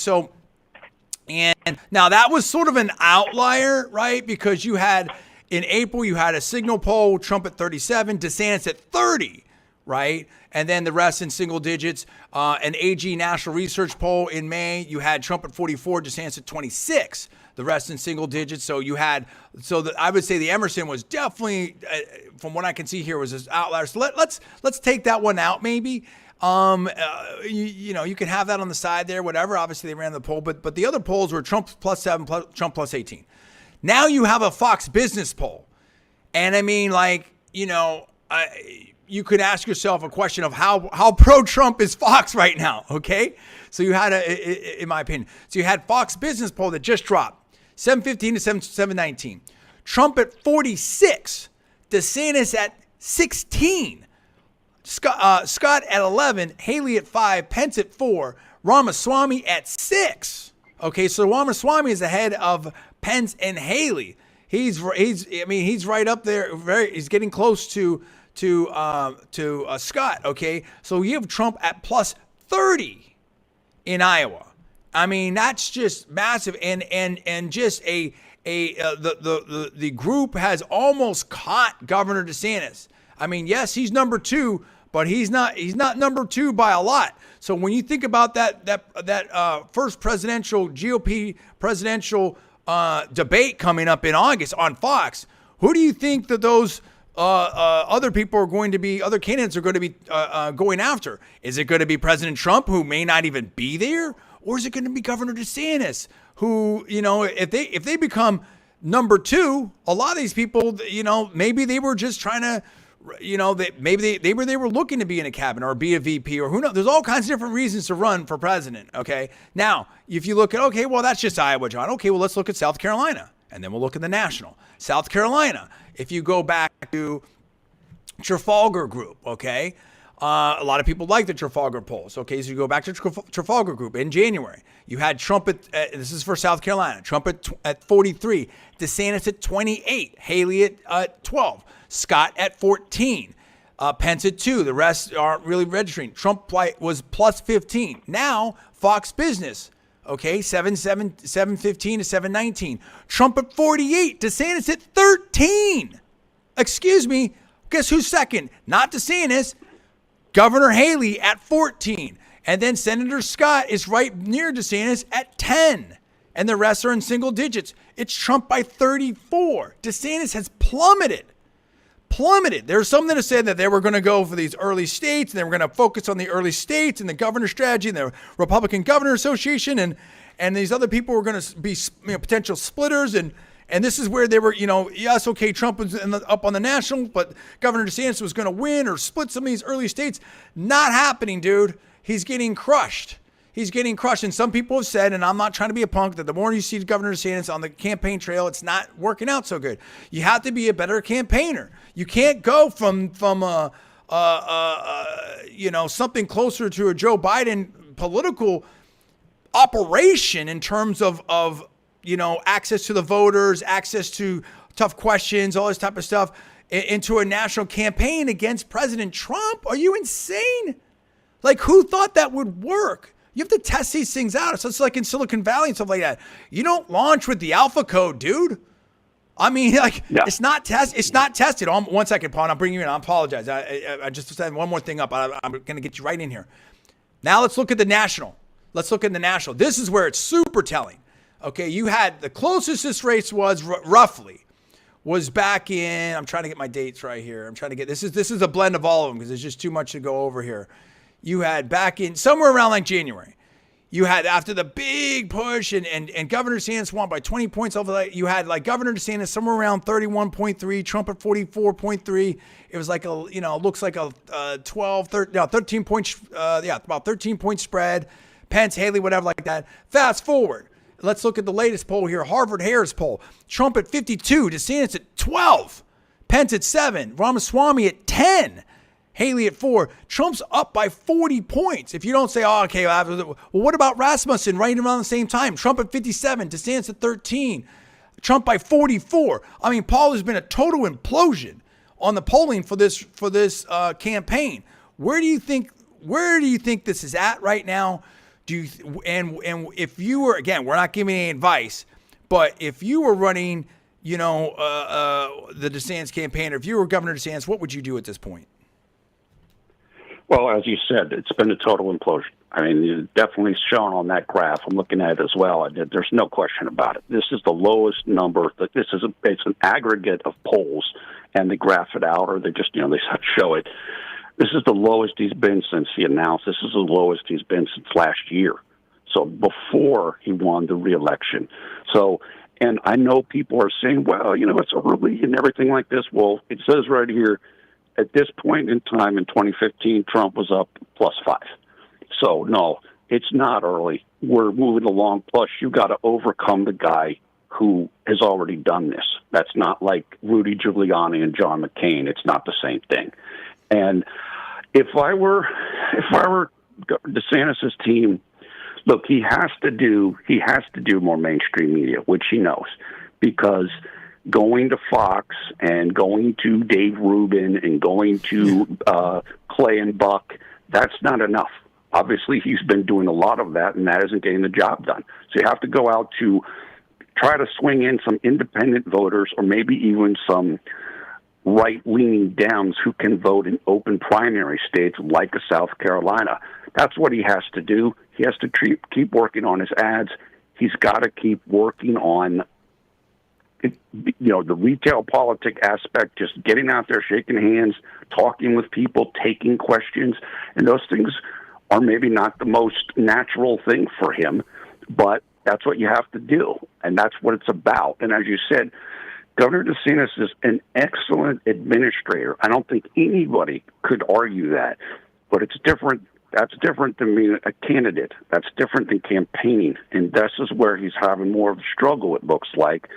Speaker 1: and now that was sort of an outlier, right? Because you had in April you had a signal poll, Trump at 37, DeSantis at 30. Right? And then the rest in single digits. An AG National Research poll in May, you had Trump at 44, DeSantis at 26. The rest in single digits. So you had, I would say the Emerson was definitely, from what I can see here, was this outlier. So let's take that one out maybe. You can have that on the side there, whatever. Obviously they ran the poll, but the other polls were Trump plus 7, Trump plus 18. Now you have a Fox Business poll. And I mean, you could ask yourself a question of how pro-Trump is Fox right now, okay? So you had, in my opinion, you had Fox Business poll that just dropped, 715 to 719. Trump at 46, DeSantis at 16, Scott at 11, Haley at 5, Pence at 4, Ramaswamy at 6. Okay, so Ramaswamy is ahead of Pence and Haley. He's right up there. He's getting close to Scott. Okay, so you have Trump at plus 30 in Iowa. I mean, that's just massive, and just the group has almost caught Governor DeSantis. I mean, yes, he's number 2, but he's not number 2 by a lot. So when you think about that first presidential GOP presidential debate coming up in August on Fox, who do you think that those other people are going to be, other candidates are going to be going after? Is it going to be President Trump, who may not even be there? Or is it going to be Governor DeSantis, who, if they become number 2, a lot of these people, maybe they were just trying to, maybe they were looking to be in a cabinet or be a VP, or who knows. There's all kinds of different reasons to run for president. Okay. Now, if you look at, okay, well, that's just Iowa, John. Okay, well, let's look at South Carolina, and then we'll look at the national. South Carolina, if you go back to Trafalgar Group, okay, a lot of people like the Trafalgar polls. Okay, so you go back to Trafalgar Group in January. You had Trump this is for South Carolina, Trump at 43, DeSantis at 28, Haley at 12, Scott at 14, Pence at 2. The rest aren't really registering. Trump was plus 15. Now, Fox Business, okay, 715 to 719. Trump at 48, DeSantis at 13. Excuse me, guess who's second? Not DeSantis. Governor Haley at 14. And then Senator Scott is right near DeSantis at 10. And the rest are in single digits. It's Trump by 34. DeSantis has plummeted. There's something that said that they were going to go for these early states, and they were going to focus on the early states and the governor strategy and the Republican Governor Association, and these other people were going to be potential splitters, and this is where they were, yes, okay, Trump was up on the national, but Governor DeSantis was going to win or split some of these early states. Not happening, dude. He's getting crushed. And some people have said, and I'm not trying to be a punk, that the more you see Governor DeSantis on the campaign trail, it's not working out so good. You have to be a better campaigner. You can't go from something closer to a Joe Biden political operation in terms of access to the voters, access to tough questions, all this type of stuff, into a national campaign against President Trump. Are you insane? Like, who thought that would work? You have to test these things out. So it's like in Silicon Valley and stuff like that. You don't launch with the alpha code, dude. I mean, It's not tested. 1 second, Paul. I'll bring you in. I apologize. I just said one more thing up. I'm going to get you right in here. Now let's look at the national. This is where it's super telling. Okay, you had the closest this race was roughly was back in. I'm trying to get my dates right here. This is a blend of all of them because there's just too much to go over here. You had back in somewhere around like January. You had after the big push and Governor DeSantis won by 20 points over that. You had like Governor DeSantis somewhere around 31.3, Trump at 44.3. It was like looks like a 13 point, about 13 point spread. Pence, Haley, whatever like that. Fast forward. Let's look at the latest poll here. Harvard-Harris poll. Trump at 52, DeSantis at 12, Pence at 7, Ramaswamy at 10, Haley at 4. Trump's up by 40 points. If you don't say, oh, okay, well, what about Rasmussen right around the same time? Trump at 57, DeSantis at 13, Trump by 44. I mean, Paul, has been a total implosion on the polling for this campaign. Where do you think this is at right now? And if you were, again, we're not giving any advice, but if you were running, the DeSantis campaign, or if you were Governor DeSantis, what would you do at this point?
Speaker 2: Well, as you said, it's been a total implosion. I mean, it's definitely shown on that graph. I'm looking at it as well. There's no question about it. This is the lowest number. It's an aggregate of polls, and they graph it out, or they just, they show it. This is the lowest he's been since he announced. This is the lowest he's been since last year. So before he won the re-election. So, and I know people are saying, well, it's early and everything like this. Well, it says right here, at this point in time in 2015, Trump was up +5. So, no, it's not early. We're moving along. Plus, you got to overcome the guy who has already done this. That's not like Rudy Giuliani and John McCain. It's not the same thing. And if I were DeSantis' team, look, he has to do more mainstream media, which he knows, because going to Fox and going to Dave Rubin and going to Clay and Buck, that's not enough. Obviously, he's been doing a lot of that, and that isn't getting the job done. So you have to go out to try to swing in some independent voters, or maybe even some right-leaning Dems who can vote in open primary states like a South Carolina. That's what he has to do. He has to keep working on his ads. He's got to keep working on the retail politic aspect, just getting out there, shaking hands, talking with people, taking questions. And those things are maybe not the most natural thing for him, but that's what you have to do. And that's what it's about. And as you said, Governor DeSantis is an excellent administrator. I don't think anybody could argue that, but it's different. That's different than being a candidate. That's different than campaigning. And this is where he's having more of a struggle, it looks like.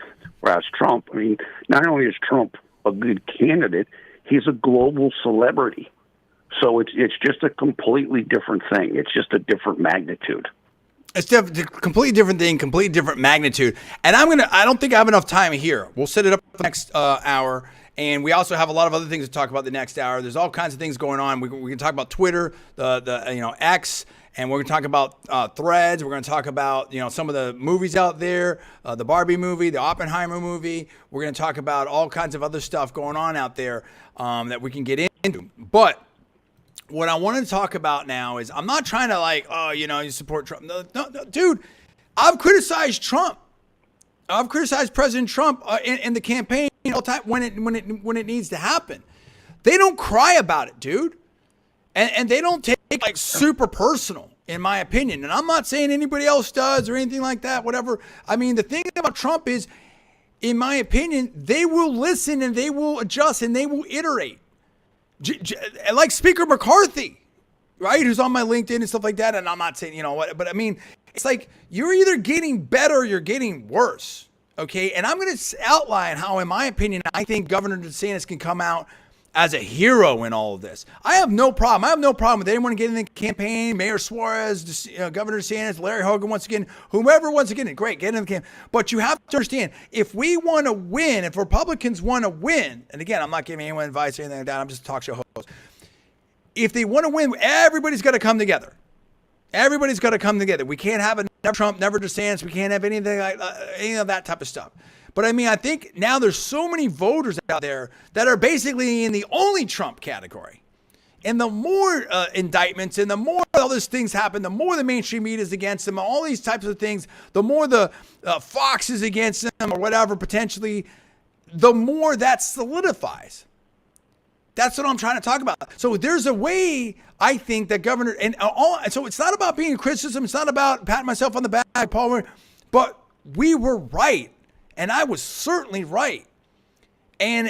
Speaker 2: Whereas Trump, I mean, not only is Trump a good candidate, he's a global celebrity. So it's just a completely different thing. It's just a different magnitude.
Speaker 1: It's a completely different thing, completely different magnitude. And I don't think I have enough time here. We'll set it up for the next hour. And we also have a lot of other things to talk about the next hour. There's all kinds of things going on. We can talk about Twitter, the X, and we're going to talk about Threads. We're going to talk about some of the movies out there, the Barbie movie, the Oppenheimer movie. We're going to talk about all kinds of other stuff going on out there that we can get into. But what I want to talk about now is, I'm not trying to you support Trump. No, dude, I've criticized Trump. I've criticized President Trump in the campaign all the time when it needs to happen. They don't cry about it, dude. And they don't take it super personal, in my opinion. And I'm not saying anybody else does or anything like that, whatever. I mean, the thing about Trump is, in my opinion, they will listen and they will adjust and they will iterate. Like Speaker McCarthy, right? Who's on my LinkedIn and stuff like that. And I'm not saying, but I mean, it's like, you're either getting better or you're getting worse. Okay. And I'm going to outline how, in my opinion, I think Governor DeSantis can come out as a hero in all of this. I have no problem. I have no problem with anyone getting in the campaign, Mayor Suarez, Governor DeSantis, Larry Hogan, once again, whomever wants to get in, great, get in the campaign. But you have to understand, if we want to win, if Republicans want to win, and again, I'm not giving anyone advice or anything like that, I'm just a talk show host. If they want to win, everybody's got to come together. Everybody's got to come together. We can't have a never Trump, never DeSantis. We can't have anything like any of that type of stuff. But I mean, I think now there's so many voters out there that are basically in the only Trump category. And the more indictments and the more all these things happen, the more the mainstream media is against them, all these types of things, the more the Fox is against them or whatever, potentially, the more that solidifies. That's what I'm trying to talk about. So there's a way, I think, that Governor, so it's not about being a criticism. It's not about patting myself on the back, Paul, but we were right. And I was certainly right. And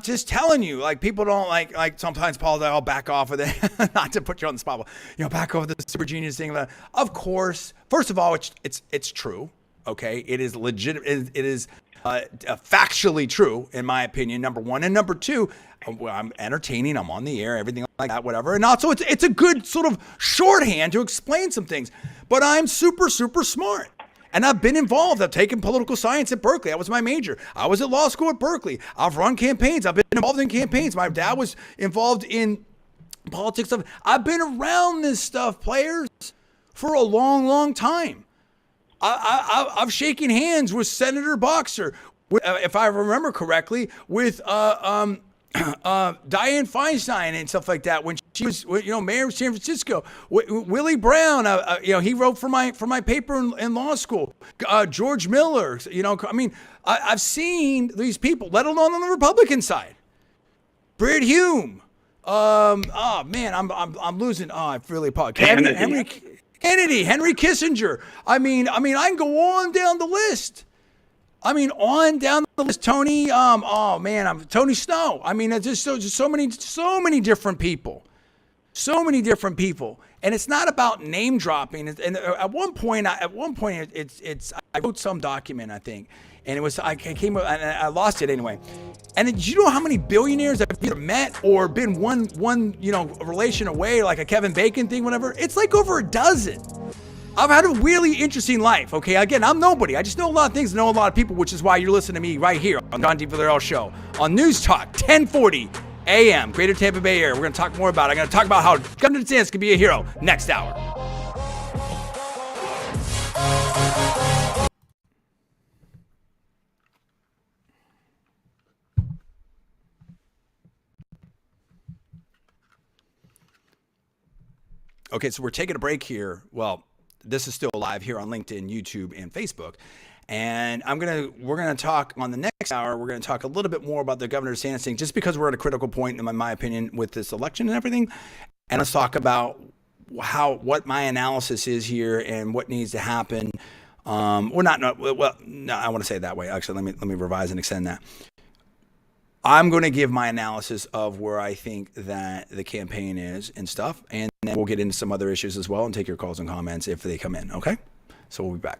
Speaker 1: just telling you, like, people don't like sometimes Paul, I'll back off of it. Not to put you on the spot, but, back off the super genius thing. Of course, first of all, it's true. Okay. It is legitimate. It is factually true, in my opinion, number one. And number two, I'm entertaining, I'm on the air, everything like that, whatever. And also it's a good sort of shorthand to explain some things. But I'm super, super smart. And I've been involved. I've taken political science at Berkeley. That was my major. I was at law school at Berkeley. I've run campaigns. I've been involved in campaigns. My dad was involved in politics. I've been around this stuff, players, for a long, long time. I've shaken hands with Senator Boxer, if I remember correctly, with Dianne Feinstein and stuff like that when she was, mayor of San Francisco. Willie Brown, he wrote for my paper in law school. George Miller, I've seen these people, let alone on the Republican side. Britt Hume. I'm losing. I really apologize. Henry Kissinger. I can go on down the list. Tony, Tony Snow. It's just so many different people. And it's not about name dropping. And at one point, I wrote some document, I think, and it was I came and I lost it anyway. And did you know how many billionaires I've either met or been one relation away, like a Kevin Bacon thing, whatever? It's like over a dozen. I've had a really interesting life, okay? Again, I'm nobody. I just know a lot of things, know a lot of people, which is why you're listening to me right here on John D. Villarreal Show on News Talk 1040 AM, Greater Tampa Bay area. We're going to talk more about it. I'm going to talk about how Governor DeSantis can be a hero next hour. Okay, so we're taking a break here. Well, this is still live here on LinkedIn, YouTube, and Facebook. And we're gonna talk on the next hour. We're gonna talk a little bit more about the Governor DeSantis thing, just because we're at a critical point, in my opinion, with this election and everything. And let's talk about what my analysis is here and what needs to happen. I want to say it that way. Actually, let me revise and extend that. I'm going to give my analysis of where I think that the campaign is and stuff, and then we'll get into some other issues as well and take your calls and comments if they come in, okay? So we'll be back.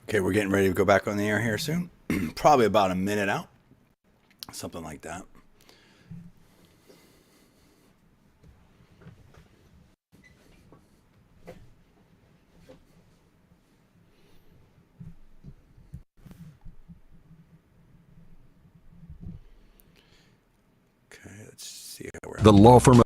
Speaker 1: Okay, we're getting ready to go back on the air here soon. Probably about a minute out, something like that. Okay, let's see how we're
Speaker 3: The law firm.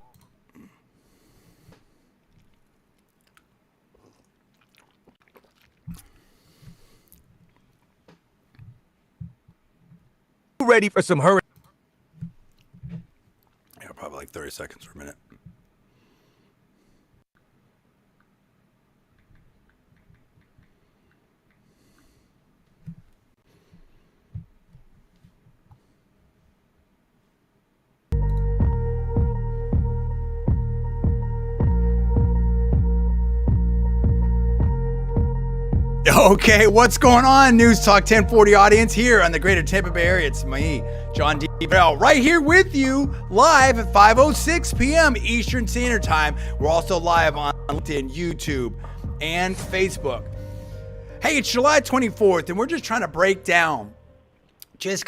Speaker 3: Ready for some hurry?
Speaker 1: Yeah, probably like 30 seconds or a minute. Okay, what's going on, News Talk 1040 audience here on the greater Tampa Bay area? It's me, John D. Villarreal, right here with you live at 5:06 p.m. Eastern Standard Time. We're also live on LinkedIn, YouTube, and Facebook. Hey, it's July 24th, and we're just trying to break down as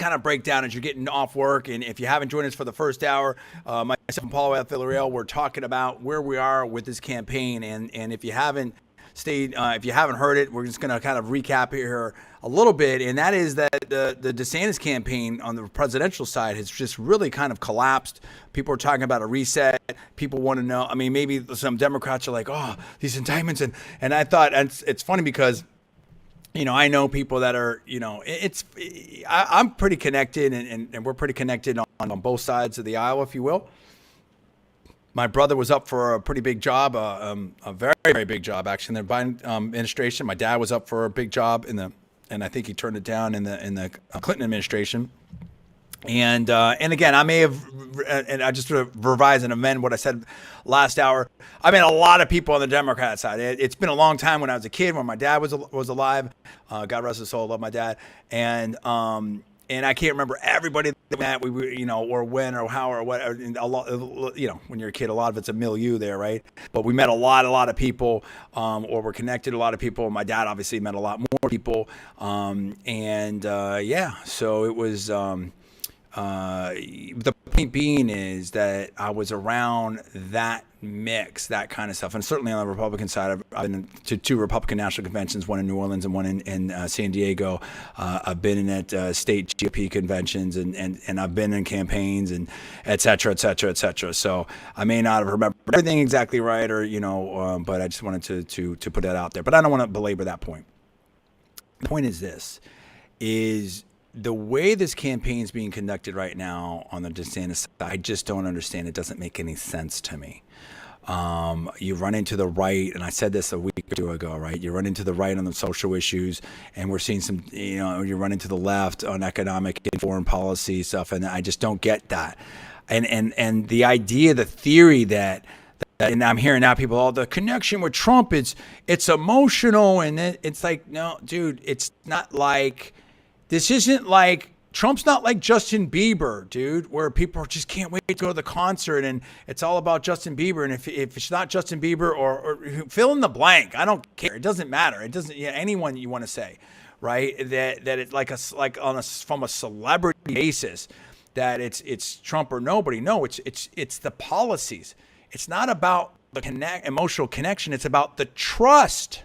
Speaker 1: you're getting off work. And if you haven't joined us for the first hour, myself and Paul at Villarreal, we're talking about where we are with this campaign. And if you haven't if you haven't heard it, we're just going to kind of recap here a little bit. And that is that the DeSantis campaign on the presidential side has just really kind of collapsed. People are talking about a reset. People want to know. I mean, maybe some Democrats are like, oh, these indictments. And I thought, and it's funny because, you know, I know people that are, you know, I'm pretty connected and we're pretty connected on both sides of the aisle, if you will. My brother was up for a pretty big job, a very, very big job, actually, in the Biden administration. My dad was up for a big job and I think he turned it down in the Clinton administration. And again, I may have, and I just sort of revise and amend what I said last hour. I mean, a lot of people on the Democrat side. It's been a long time when I was a kid, when my dad was alive. God rest his soul, love my dad. And I can't remember everybody that we, you know, or when or how or what. A lot, you know, when you're a kid, a lot of it's a milieu there, right? But we met a lot of people, or we're connected to a lot of people. My dad obviously met a lot more people, yeah. So it was. The point being is that I was around that mix, that kind of stuff. And certainly on the Republican side, I've been to 2 Republican national conventions, one in New Orleans and one in San Diego. I've been at state GOP conventions and I've been in campaigns and et cetera, et cetera, et cetera. So I may not have remembered everything exactly right or, you know, but I just wanted to put that out there. But I don't want to belabor that point. The point is this, is the way this campaign is being conducted right now on the DeSantis side, I just don't understand. It doesn't make any sense to me. You run into the right, and I said this a week or 2 ago, right? You run into the right on the social issues, and we're seeing some, you know, you run into the left on economic and foreign policy stuff, and I just don't get that. And the idea, the theory that and I'm hearing now people, all the connection with Trump, it's emotional, and it's like, no, dude, it's not like. This isn't like, Trump's not like Justin Bieber, dude, where people just can't wait to go to the concert and it's all about Justin Bieber. And if it's not Justin Bieber or fill in the blank, I don't care. It doesn't matter. It doesn't, anyone you want to say, right? That it's from a celebrity basis, that it's Trump or nobody. No, it's the policies. It's not about the emotional connection. It's about the trust.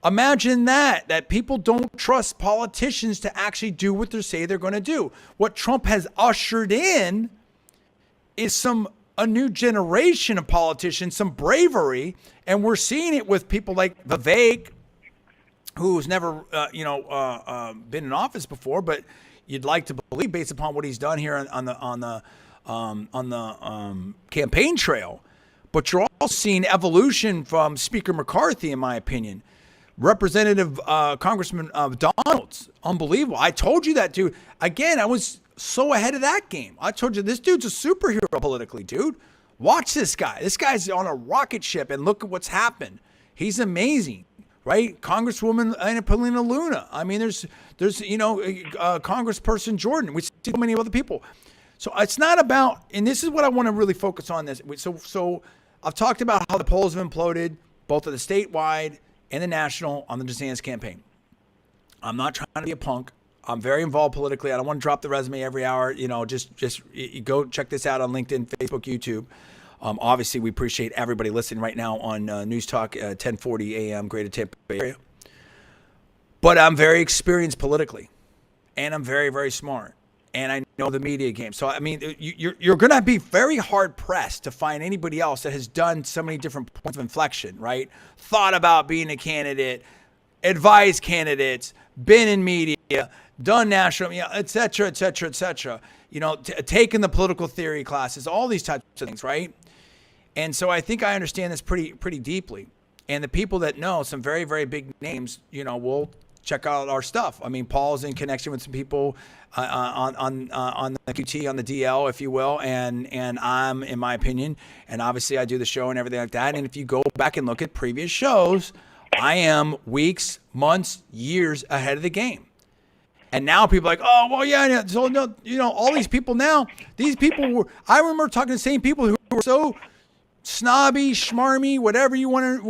Speaker 1: Imagine that people don't trust politicians to actually do what they say they're going to do. What Trump has ushered in is a new generation of politicians, some bravery, and we're seeing it with people like Vivek, who's never, been in office before, but you'd like to believe, based upon what he's done here on the campaign trail. But you're also seeing evolution from Speaker McCarthy, in my opinion. Representative Congressman Donalds, unbelievable. I told you that, dude. Again, I was so ahead of that game. I told you this dude's a superhero politically, dude. Watch this guy. This guy's on a rocket ship, and look at what's happened. He's amazing, right? Congresswoman Paulina Luna. I mean, there's Congressperson Jordan. We see so many other people. So it's not about, and this is what I want to really focus on. This. So I've talked about how the polls have imploded, both at the statewide and the national, on the DeSantis campaign. I'm not trying to be a punk. I'm very involved politically. I don't want to drop the resume every hour. Just go check this out on LinkedIn, Facebook, YouTube. Obviously, we appreciate everybody listening right now on News Talk 1040 AM, Greater Tampa Bay area. But I'm very experienced politically, and I'm very, very smart, and I know the media game. So, I mean, you're going to be very hard-pressed to find anybody else that has done so many different points of inflection, right? Thought about being a candidate, advised candidates, been in media, done national, et cetera, et cetera, et cetera. Taken the political theory classes, all these types of things, right? And so I think I understand this pretty deeply. And the people that know some very, very big names, will check out our stuff. I mean, Paul's in connection with some people on the QT, on the DL, if you will, and I'm, in my opinion, and obviously I do the show and everything like that. And if you go back and look at previous shows, I am weeks, months, years ahead of the game. And now people are like, oh, well, yeah, so no, all these people now, I remember talking to the same people who were so snobby, schmarmy, whatever you want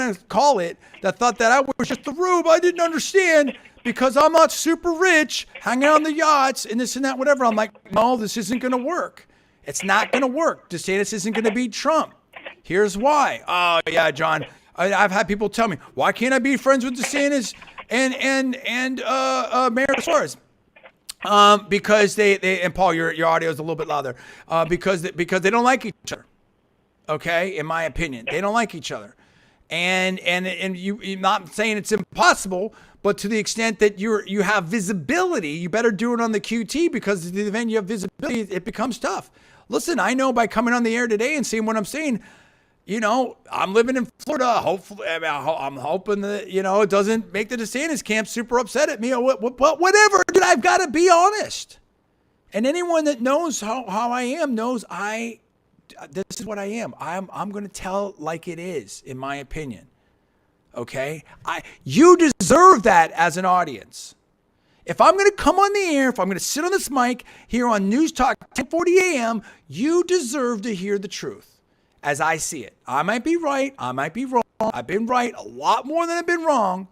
Speaker 1: to call it, that thought that I was just the rube. I didn't understand because I'm not super rich, hanging on the yachts and this and that, whatever. I'm like, no, this isn't going to work. It's not going to work. DeSantis isn't going to beat Trump. Here's why. Oh, yeah, John. I've had people tell me, why can't I be friends with DeSantis and Mayor Suarez? Because they and Paul, your audio is a little bit louder. Because they don't like each other. Okay, in my opinion, they don't like each other, and you're not saying it's impossible, but to the extent that you have visibility, you better do it on the QT, because the event you have visibility, it becomes tough. Listen, I know by coming on the air today and seeing what I'm saying, I'm living in Florida. Hopefully, I'm hoping that it doesn't make the DeSantis camp super upset at me or whatever. Dude, I've got to be honest, and anyone that knows how I am knows this is what I am. I'm going to tell like it is, in my opinion. Okay? You deserve that as an audience. If I'm going to come on the air, if I'm going to sit on this mic here on News Talk 1040 AM, you deserve to hear the truth as I see it. I might be right. I might be wrong. I've been right a lot more than I've been wrong.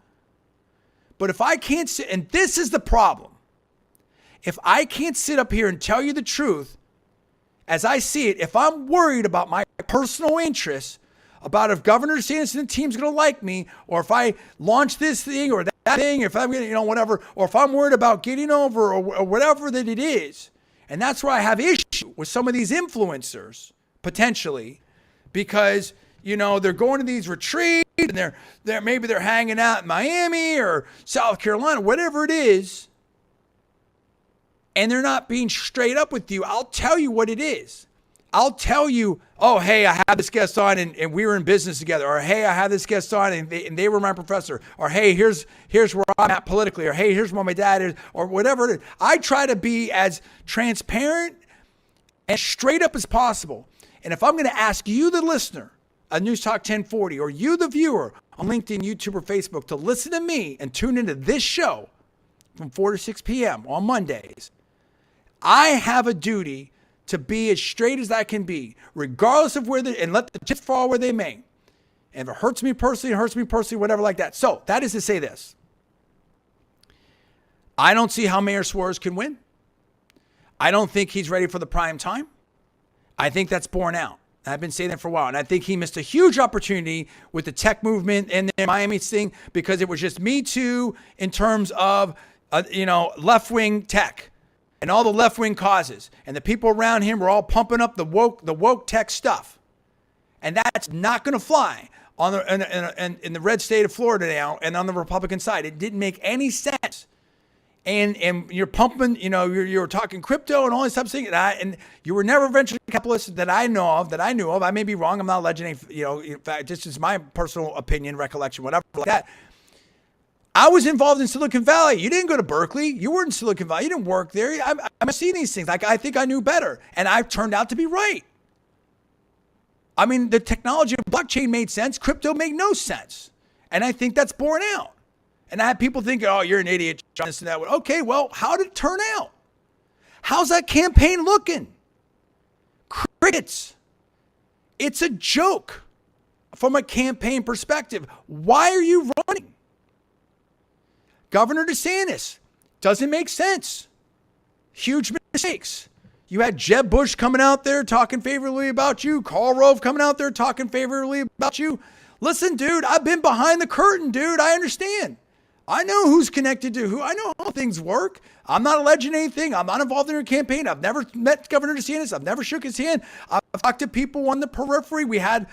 Speaker 1: But if I can't sit, and this is the problem, if I can't sit up here and tell you the truth, as I see it, if I'm worried about my personal interests, about if Governor DeSantis and the team's going to like me, or if I launch this thing or that thing, if I'm going to, whatever, or if I'm worried about getting over or whatever that it is, and that's where I have issue with some of these influencers, potentially, because, they're going to these retreats and maybe they're hanging out in Miami or South Carolina, whatever it is, and they're not being straight up with you. I'll tell you what it is. I'll tell you, oh, hey, I had this guest on and we were in business together. Or, hey, I had this guest on and they were my professor. Or, hey, here's where I'm at politically. Or, hey, here's where my dad is. Or whatever it is. I try to be as transparent and straight up as possible. And if I'm going to ask you, the listener, on News Talk 1040, or you, the viewer, on LinkedIn, YouTube, or Facebook, to listen to me and tune into this show from 4 to 6 p.m. on Mondays, I have a duty to be as straight as I can be, regardless of and let the chips fall where they may. And if it hurts me personally, whatever like that. So that is to say this. I don't see how Mayor Suarez can win. I don't think he's ready for the prime time. I think that's borne out. I've been saying that for a while. And I think he missed a huge opportunity with the tech movement and the Miami thing, because it was just Me Too in terms of, left-wing tech. And all the left-wing causes. And the people around him were all pumping up the woke tech stuff. And that's not going to fly in the red state of Florida now and on the Republican side. It didn't make any sense. And you're pumping, you're talking crypto and all this type of thing. And you were never a venture capitalist that I knew of. I may be wrong. I'm not alleging, in fact, this is my personal opinion, recollection, whatever like that. I was involved in Silicon Valley. You didn't go to Berkeley. You were in Silicon Valley. You didn't work there. I'm seeing these things. I think I knew better. And I turned out to be right. I mean, the technology of blockchain made sense. Crypto made no sense. And I think that's borne out. And I had people thinking, oh, you're an idiot, John, this and that. Okay, well, how did it turn out? How's that campaign looking? Crickets. It's a joke from a campaign perspective. Why are you running? Governor DeSantis doesn't make sense. Huge mistakes. You had Jeb Bush coming out there talking favorably about you. Karl Rove coming out there talking favorably about you. Listen, dude, I've been behind the curtain, dude. I understand. I know who's connected to who. I know how things work. I'm not alleging anything. I'm not involved in your campaign. I've never met Governor DeSantis. I've never shook his hand. I've talked to people on the periphery. We had,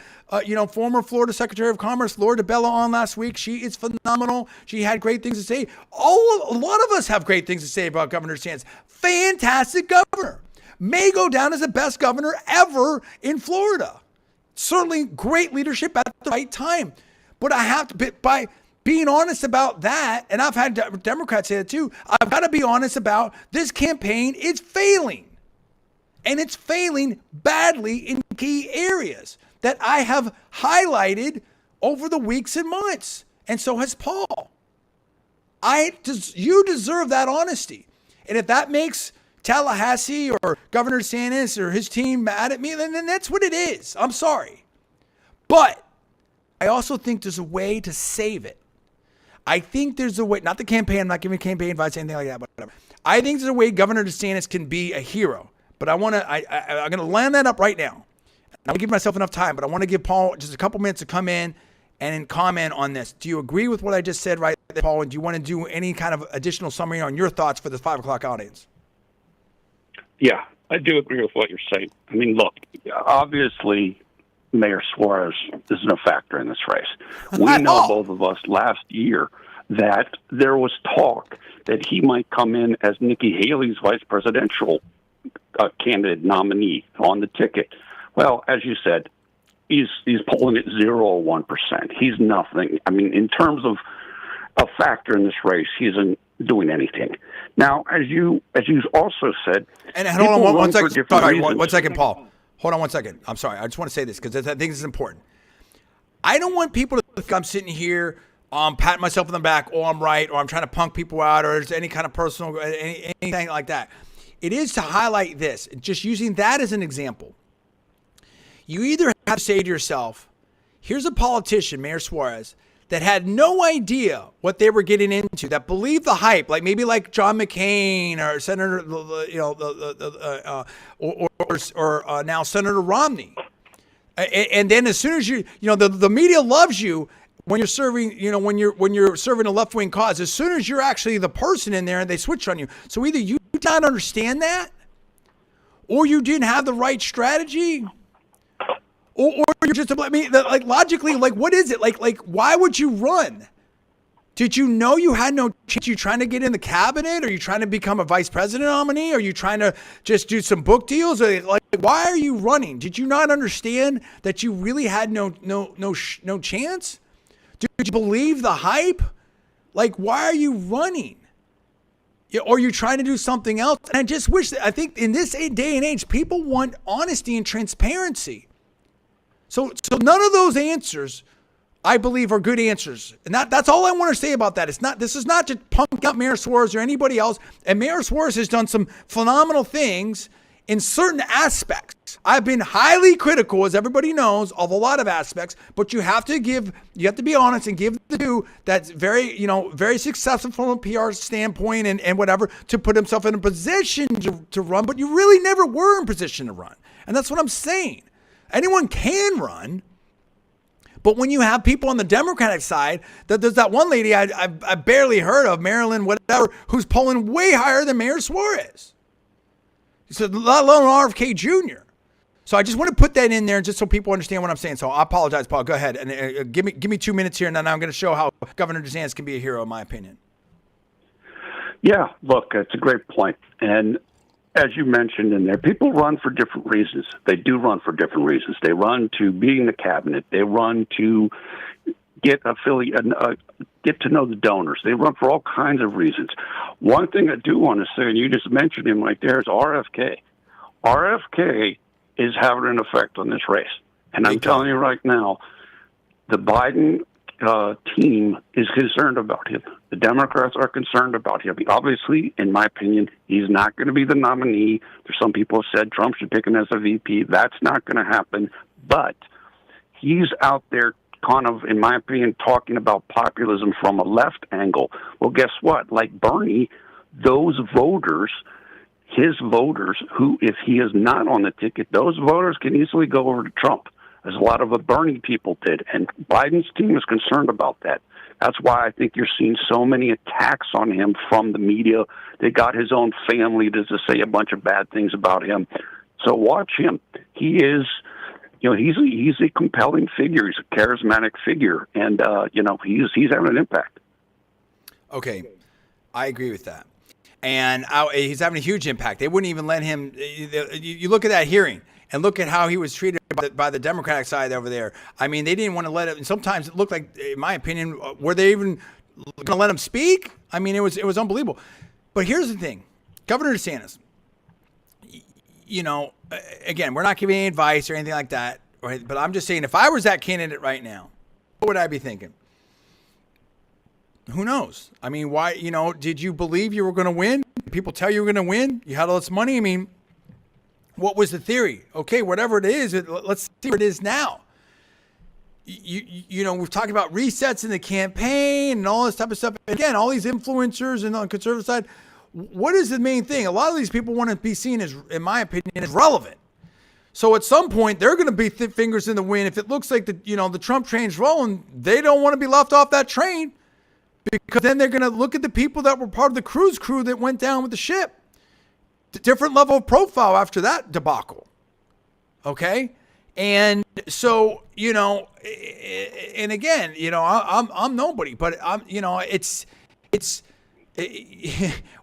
Speaker 1: former Florida Secretary of Commerce, Laura DeBella, on last week. She is phenomenal. She had great things to say. A lot of us have great things to say about Governor DeSantis. Fantastic governor. May go down as the best governor ever in Florida. Certainly great leadership at the right time. But I have to, by being honest about that, and I've had Democrats say that too, I've got to be honest about this campaign is failing. And it's failing badly in key areas that I have highlighted over the weeks and months. And so has Paul. You deserve that honesty. And if that makes Tallahassee or Governor DeSantis or his team mad at me, then that's what it is. I'm sorry. But I also think there's a way to save it. I think there's a way, not the campaign, I'm not giving campaign advice, anything like that, but whatever. I think there's a way Governor DeSantis can be a hero. But I'm going to land that up right now. I'm going to give myself enough time, but I want to give Paul just a couple minutes to come in and comment on this. Do you agree with what I just said right there, Paul? And do you want to do any kind of additional summary on your thoughts for the 5 o'clock audience?
Speaker 2: Yeah, I do agree with what you're saying. I mean, look, obviously, Mayor Suarez isn't a factor in this race. We know, both of us, last year that there was talk that he might come in as Nikki Haley's vice presidential candidate nominee on the ticket. Well, as you said, he's polling at 0.1%. He's nothing. I mean, in terms of a factor in this race, he isn't doing anything. Now, as you also said,
Speaker 1: and hold on one second. Sorry, one second, Paul. Hold on 1 second. I'm sorry. I just want to say this because I think this is important. I don't want people to think I'm sitting here, patting myself on the back, oh, I'm right, or I'm trying to punk people out, or there's any kind of personal, anything like that. It is to highlight this, just using that as an example. You either have to say to yourself, here's a politician, Mayor Suarez, that had no idea what they were getting into, that believed the hype, like John McCain or Senator, or now Senator Romney. And then as soon as the media loves you when you're serving, when you're serving a left-wing cause, as soon as you're actually the person in there and they switch on you. So either you did not understand that, or you didn't have the right strategy, or you're just, logically, what is it? Why would you run? Did you know you had no chance? You trying to get in the cabinet? Are you trying to become a vice president nominee? Are you trying to just do some book deals? Why are you running? Did you not understand that you really had no chance? Did you believe the hype? Why are you running? Or you're trying to do something else? And I just wish that, I think in this day and age, people want honesty and transparency. So none of those answers, I believe, are good answers. And that's all I want to say about that. This is not to punk out Mayor Suarez or anybody else. And Mayor Suarez has done some phenomenal things in certain aspects. I've been highly critical, as everybody knows, of a lot of aspects, but you have to be honest and give the due that's very, very successful from a PR standpoint and whatever, to put himself in a position to run, but you really never were in position to run. And that's what I'm saying. Anyone can run, but when you have people on the Democratic side, there's that one lady I barely heard of, Marilyn whatever, who's polling way higher than Mayor Suarez. So let alone RFK Jr. So I just want to put that in there just so people understand what I'm saying. So I apologize, Paul. Go ahead and give me 2 minutes here, and then I'm going to show how Governor DeSantis can be a hero, in my opinion.
Speaker 2: Yeah, look, it's a great point. And as you mentioned in there, people run for different reasons. They do run for different reasons. They run to be in the cabinet. They run to get get to know the donors. They run for all kinds of reasons. One thing I do want to say, and you just mentioned him right there, is RFK. RFK is having an effect on this race. And I'm telling you right now, the Biden team is concerned about him. The Democrats are concerned about him. Obviously, in my opinion, he's not going to be the nominee. There's some people have said Trump should pick him as a VP. That's not going to happen. But he's out there kind of, in my opinion, talking about populism from a left angle. Well, guess what? Like Bernie, those voters, his voters, who, if he is not on the ticket, those voters can easily go over to Trump, as a lot of the Bernie people did. And Biden's team is concerned about that. That's why I think you're seeing so many attacks on him from the media. They got his own family to say a bunch of bad things about him. So watch him. He is, he's a compelling figure. He's a charismatic figure, and he's having an impact.
Speaker 1: Okay, I agree with that. And he's having a huge impact. They wouldn't even let him. You look at that hearing and look at how he was treated by the Democratic side over there. I mean, they didn't want to let him. Sometimes it looked like, in my opinion, were they even going to let him speak? I mean, it was unbelievable. But here's the thing, Governor DeSantis. Again, we're not giving any advice or anything like that, right? But I'm just saying, if I was that candidate right now, what would I be thinking? Who knows? I mean, why, did you believe you were going to win? Did people tell you were going to win? You had all this money. I mean, what was the theory? Okay, whatever it is, let's see what it is now. We've talked about resets in the campaign and all this type of stuff. Again, all these influencers and on the conservative side, what is the main thing? A lot of these people want to be seen as, in my opinion, as relevant. So at some point, they're going to be fingers in the wind. If it looks like the Trump train's rolling, they don't want to be left off that train, because then they're going to look at the people that were part of the cruise crew that went down with the ship. Different level of profile after that debacle. Okay? And so, and again, I'm nobody, but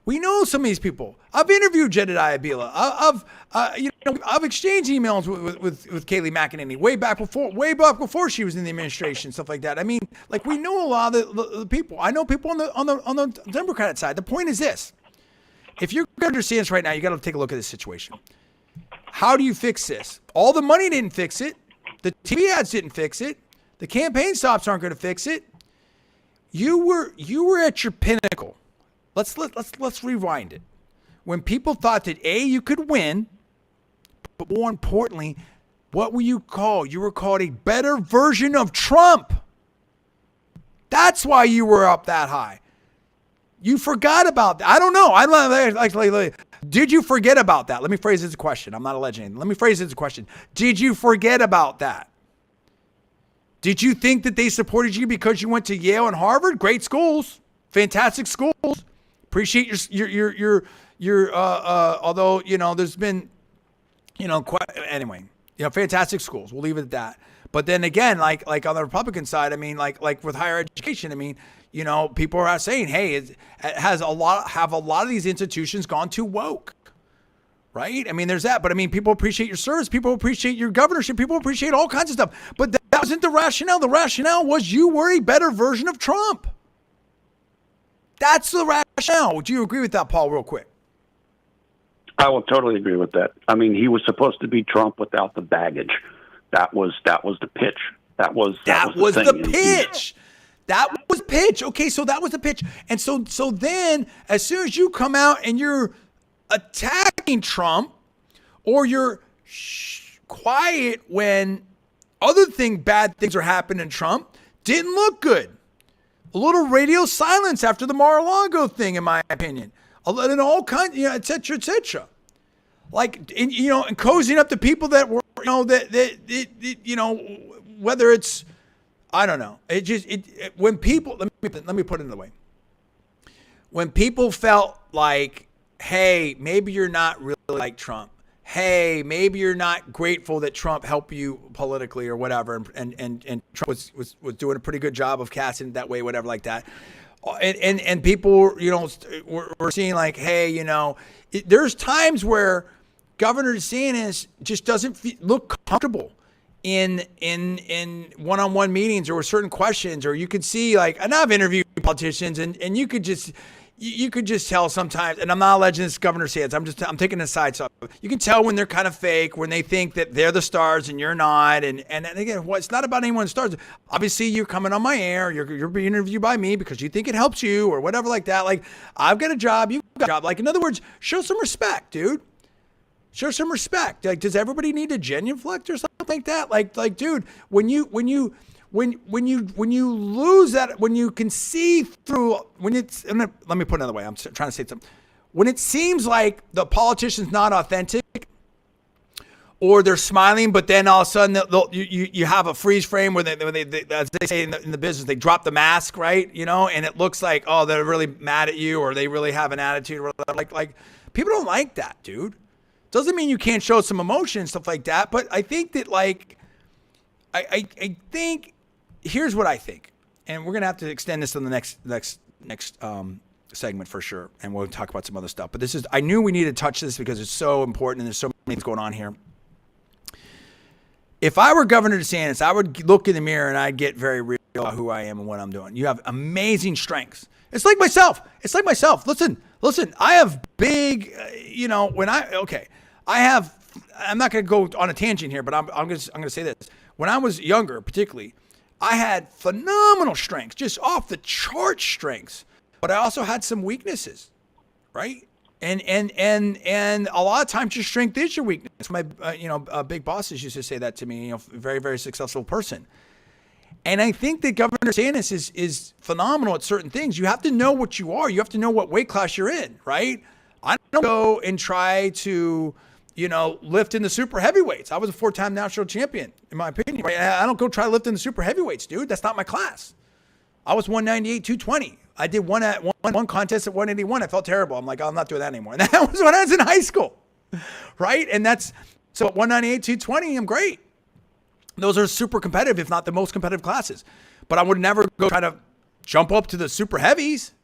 Speaker 1: we know some of these people. I've interviewed Jedediah Bila. I've exchanged emails with Kayleigh McEnany way back before she was in the administration, stuff like that. I mean, like, we know a lot of the people. I know people on the Democratic side. The point is this. If you're going to understand this right now, you got to take a look at this situation. How do you fix this? All the money didn't fix it. The TV ads didn't fix it. The campaign stops aren't going to fix it. You were at your pinnacle. Let's rewind it. When people thought that you could win, but more importantly, what were you called? You were called a better version of Trump. That's why you were up that high. You forgot about that. I don't know. Did you forget about that? Let me phrase it as a question. I'm not alleging anything. Let me phrase it as a question. Did you forget about that? Did you think that they supported you because you went to Yale and Harvard? Great schools, fantastic schools. Appreciate your although, there's been, fantastic schools. We'll leave it at that. But then again, like on the Republican side, I mean, like with higher education, I mean, people are saying, hey, have a lot of these institutions gone too woke, right? I mean, there's that. But I mean, people appreciate your service. People appreciate your governorship. People appreciate all kinds of stuff. But that wasn't the rationale. The rationale was you were a better version of Trump. That's the rationale. Would you agree with that, Paul, real quick?
Speaker 2: I will totally agree with that. I mean, he was supposed to be Trump without the baggage. That was the pitch. That was the
Speaker 1: pitch. That was pitch. Okay, so that was the pitch. And so then, as soon as you come out and you're attacking Trump, or you're quiet when bad things are happening to Trump, didn't look good. A little radio silence after the Mar-a-Lago thing, in my opinion. And all kinds, et cetera, et cetera. Like, and cozying up to people that were, whether it's, I don't know. When people, let me put it another way. When people felt like, hey, maybe you're not really like Trump. Hey, maybe you're not grateful that Trump helped you politically or whatever, and Trump was doing a pretty good job of casting it that way, whatever, like that. And people, were seeing like, hey, there's times where Governor DeSantis just doesn't look comfortable in one-on-one meetings or with certain questions, or you could see, like, and I've interviewed politicians, and you could just tell sometimes, and I'm not alleging this Governor DeSantis, I'm taking a side, so you can tell when they're kind of fake, when they think that they're the stars and you're not, and again, it's not about anyone's stars. Obviously, you're coming on my air, you're being interviewed by me because you think it helps you or whatever like that. Like, I've got a job, you've got a job. Like, in other words, show some respect, dude. Show some respect. Like, does everybody need a genuflect or something like that? Like, dude, when you when you lose that, when you can see through, when it's, let me put it another way. I'm trying to say something. When it seems like the politician's not authentic, or they're smiling, but then all of a sudden you have a freeze frame where they as they say in the business, they drop the mask, right? And it looks like, oh, they're really mad at you, or they really have an attitude, or like people don't like that, dude. Doesn't mean you can't show some emotion and stuff like that, but I think that I think here's what I think, and we're gonna have to extend this to the next segment for sure, and we'll talk about some other stuff. But I knew we needed to touch this because it's so important and there's so many things going on here. If I were Governor DeSantis, I would look in the mirror and I'd get very real about who I am and what I'm doing. You have amazing strengths. It's like myself. Listen, I have big, I'm not going to go on a tangent here, but I'm going to say this. When I was younger, particularly, I had phenomenal strengths, just off the chart strengths, but I also had some weaknesses, right? And a lot of times your strength is your weakness. My big bosses used to say that to me. Very, very successful person. And I think that Governor DeSantis is phenomenal at certain things. You have to know what you are. You have to know what weight class you're in, right? I don't go and try to, lift in the super heavyweights. I was a 4-time national champion, in my opinion. Right? I don't go try to lift in the super heavyweights, dude. That's not my class. I was 198, 220. I did one contest at 181. I felt terrible. I'm like, I'm not doing that anymore. And that was when I was in high school, right? And so at 198, 220, I'm great. Those are super competitive, if not the most competitive classes. But I would never go try to jump up to the super heavies.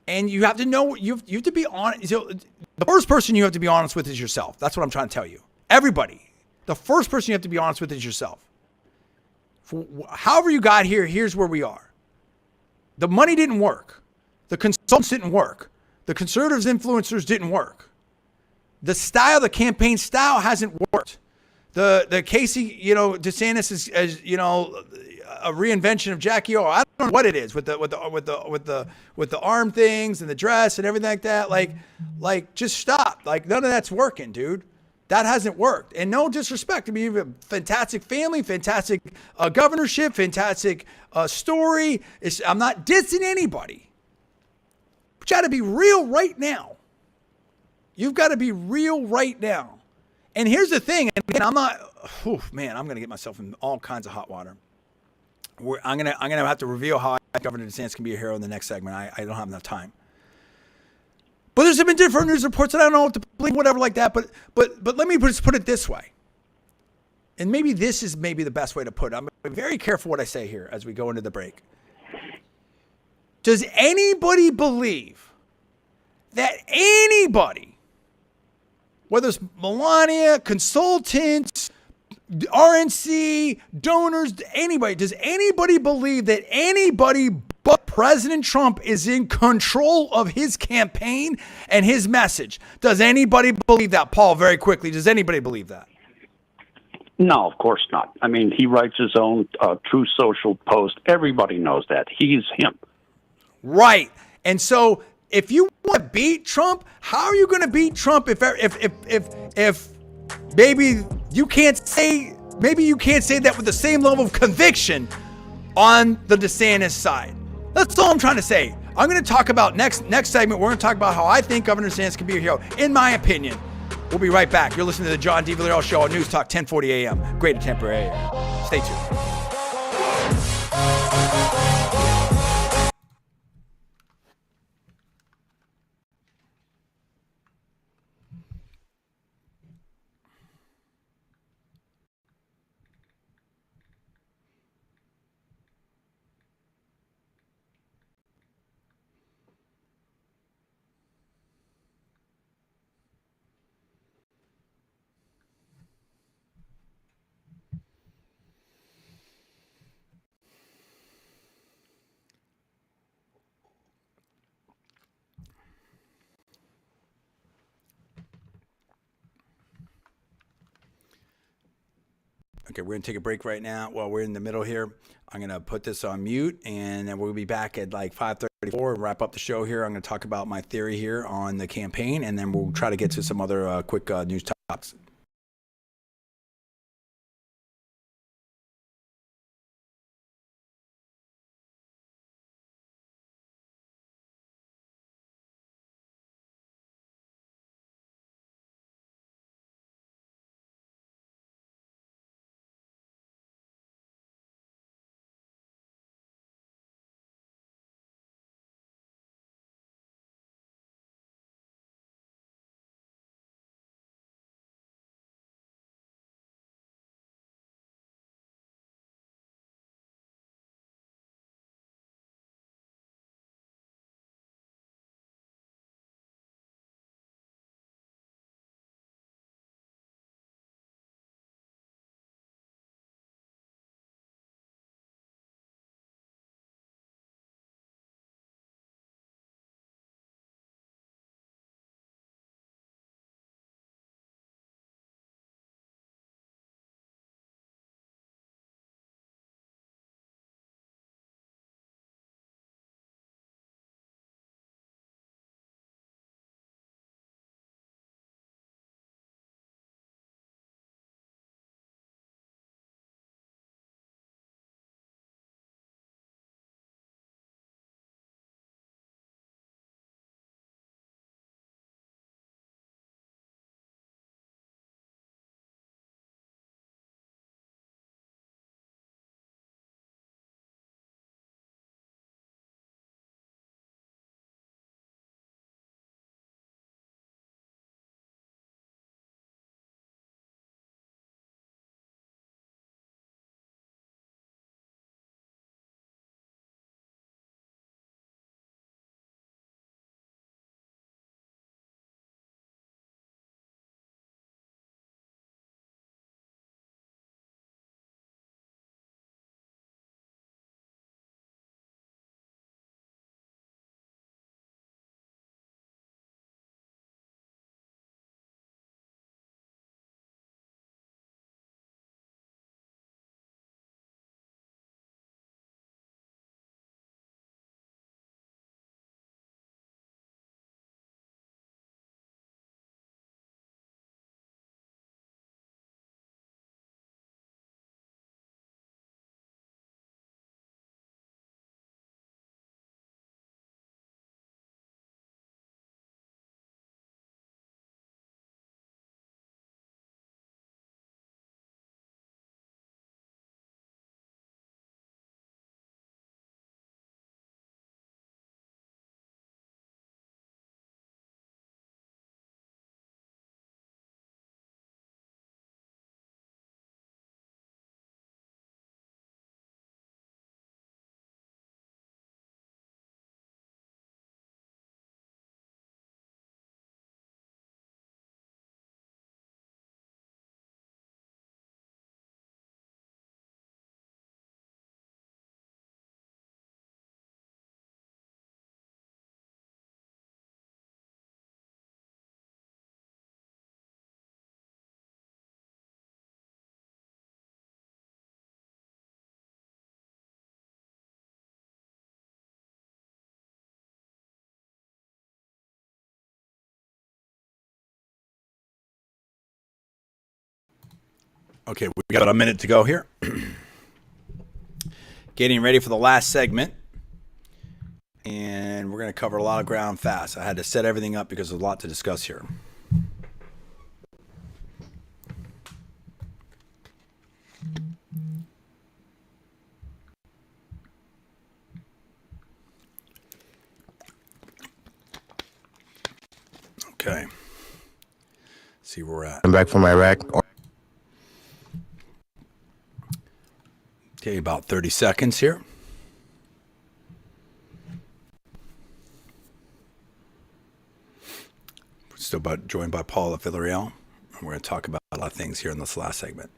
Speaker 1: And you have to know, you have to be honest. The first person you have to be honest with is yourself. That's what I'm trying to tell you. Everybody. The first person you have to be honest with is yourself. However you got here, here's where we are. The money didn't work. The consultants didn't work. The conservatives influencers didn't work. The campaign style hasn't worked. The Casey, DeSantis is a reinvention of Jackie O. I don't know what it is with the arm things and the dress and everything like that. Like just stop. Like none of that's working, dude. That hasn't worked. And no disrespect. I mean, you have a fantastic family, fantastic governorship, fantastic story. I'm not dissing anybody. But you got to be real right now. You've got to be real right now. And here's the thing. And again, I'm going to get myself in all kinds of hot water. I'm going to have to reveal how Governor DeSantis can be a hero in the next segment. I don't have enough time. But there's been different news reports that I don't know what to believe, whatever like that. But let me just put it this way. And maybe this is the best way to put it. I'm going to be very careful what I say here as we go into the break. Does anybody believe that anybody, whether it's Melania, consultants, RNC, donors, anybody, does anybody believe that anybody but President Trump is in control of his campaign and his message? Does anybody believe that, Paul, very quickly? Does anybody believe that?
Speaker 2: No, of course not. I mean, he writes his own True Social post. Everybody knows that. He's him. Right.
Speaker 1: And so if you want to beat Trump, how are you going to beat Trump if maybe you can't say that with the same level of conviction on the DeSantis side? That's all I'm trying to say. I'm going to talk about next segment. We're going to talk about how I think Governor DeSantis can be a hero, in my opinion. We'll be right back. You're listening to the John D. Villarreal Show on News Talk 1040 AM. Greater Tampa area. Stay tuned. Okay, we're going to take a break right now while we're in the middle here. I'm going to put this on mute, and then we'll be back at like 5:34 and wrap up the show here. I'm going to talk about my theory here on the campaign, and then we'll try to get to some other quick news topics. Okay, we got about a minute to go here. Getting ready for the last segment. And we're going to cover a lot of ground fast. I had to set everything up because there's a lot to discuss here. Okay. See where we're at.
Speaker 3: I'm back from Iraq.
Speaker 1: Okay, about 30 seconds here. Still joined by Paul at Villarreal. And we're going to talk about a lot of things here in this last segment.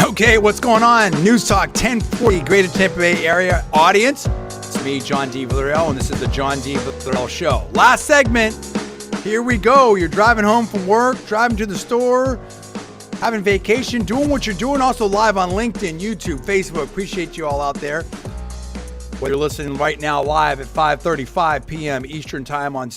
Speaker 1: Okay, what's going on? News Talk 1040, Greater Tampa Bay area audience. It's me, John D. Villarreal, and this is the John D. Villarreal Show. Last segment. Here we go. You're driving home from work, driving to the store, having vacation, doing what you're doing. Also live on LinkedIn, YouTube, Facebook. Appreciate you all out there. Whether you're listening right now live at 5:35 p.m. Eastern Time on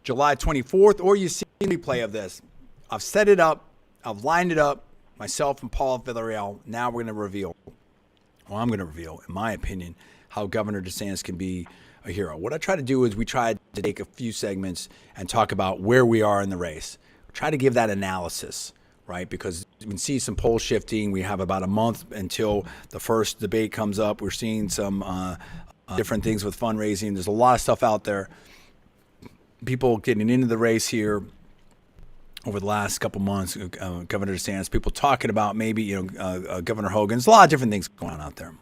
Speaker 1: July 24th, or you see the replay of this. I've set it up. I've lined it up. Myself and Paul Villarreal. Now we're going to reveal, well, I'm going to reveal, in my opinion, how Governor DeSantis can be a hero. What I try to do is we try to take a few segments and talk about where we are in the race. Try to give that analysis, right? Because you can see some poll shifting. We have about a month until the first debate comes up. We're seeing some different things with fundraising. There's a lot of stuff out there. People getting into the race here over the last couple months. Governor DeSantis, people talking about maybe Governor Hogan. There's a lot of different things going on out there.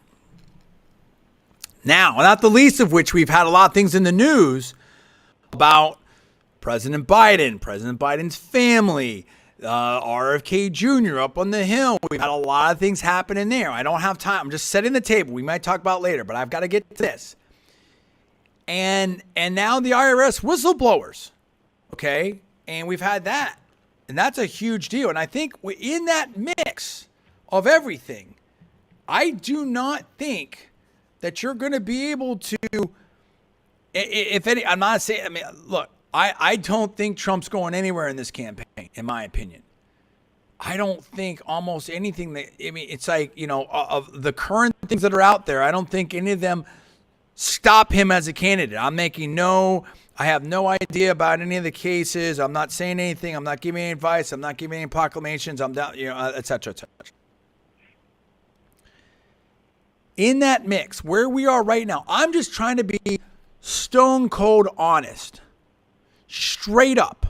Speaker 1: Now, not the least of which we've had a lot of things in the news about President Biden's family, RFK Jr. up on the Hill. We've had a lot of things happening there. I don't have time. I'm just setting the table. We might talk about it later, but I've got to get to this. And now the IRS whistleblowers, okay? And we've had that. And that's a huge deal. And I think in that mix of everything, I do not think that you're going to be able to, if any, I'm not saying, I mean, look, I don't think Trump's going anywhere in this campaign, in my opinion. I don't think almost anything that, I mean, it's like, of the current things that are out there, I don't think any of them stop him as a candidate. I have no idea about any of the cases. I'm not saying anything. I'm not giving any advice. I'm not giving any proclamations. I'm down, et cetera, et cetera. In that mix, where we are right now, I'm just trying to be stone cold honest, straight up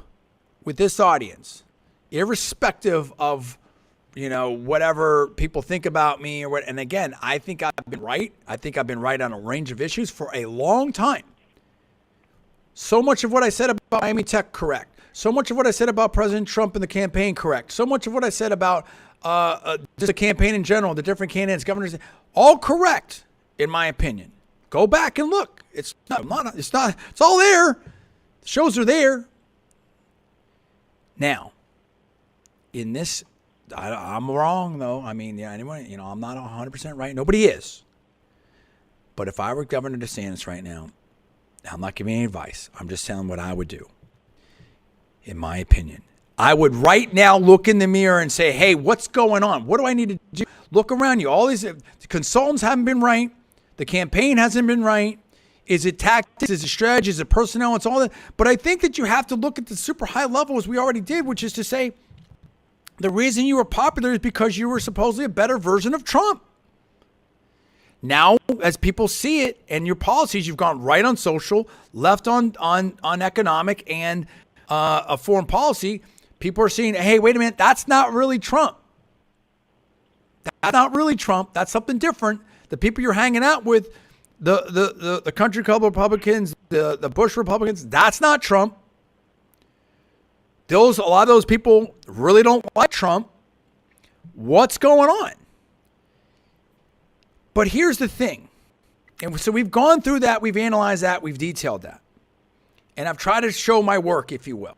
Speaker 1: with this audience, irrespective of, whatever people think about me or what. And again, I think I've been right. I think I've been right on a range of issues for a long time. So much of what I said about Miami Tech, correct. So much of what I said about President Trump and the campaign, correct. So much of what I said about just the campaign in general, the different candidates, governors, all correct, in my opinion. Go back and look. It's all there. The shows are there. Now, in this, I'm wrong, though. I mean, anyway, I'm not 100% right. Nobody is. But if I were Governor DeSantis right now, I'm not giving any advice. I'm just telling what I would do, in my opinion. I would right now look in the mirror and say, hey, what's going on? What do I need to do? Look around you. All these consultants haven't been right. The campaign hasn't been right. Is it tactics? Is it strategy? Is it personnel? It's all that. But I think that you have to look at the super high level, as we already did, which is to say the reason you were popular is because you were supposedly a better version of Trump. Now, as people see it and your policies, you've gone right on social, left on economic and a foreign policy. People are seeing, hey, wait a minute, that's not really Trump. That's not really Trump. That's something different. The people you're hanging out with, the country club Republicans, the Bush Republicans, that's not Trump. A lot of those people really don't like Trump. What's going on? But here's the thing. And so we've gone through that. We've analyzed that. We've detailed that. And I've tried to show my work, if you will,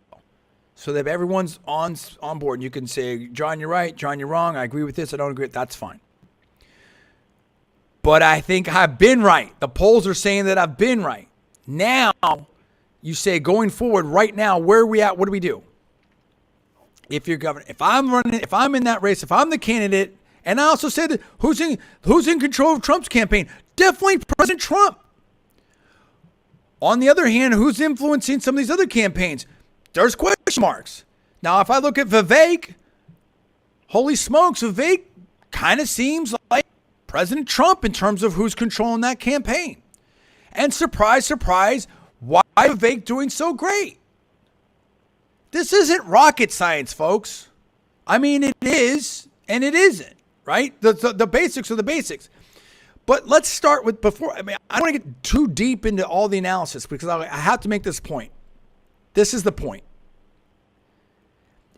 Speaker 1: so that everyone's on board. And you can say, John, you're right. John, you're wrong. I agree with this. I don't agree. That's fine. But I think I've been right. The polls are saying that I've been right. Now you say going forward right now, where are we at? What do we do? If you're governor, if I'm running, if I'm in that race, if I'm the candidate, and I also said who's in control of Trump's campaign? Definitely President Trump. On the other hand, who's influencing some of these other campaigns? There's question marks. Now, if I look at Vivek, holy smokes, Vivek kind of seems like President Trump in terms of who's controlling that campaign. And surprise, surprise, why is Vivek doing so great? This isn't rocket science, folks. I mean, it is and it isn't, right? The basics are the basics. But let's start with I don't want to get too deep into all the analysis because I have to make this point. This is the point.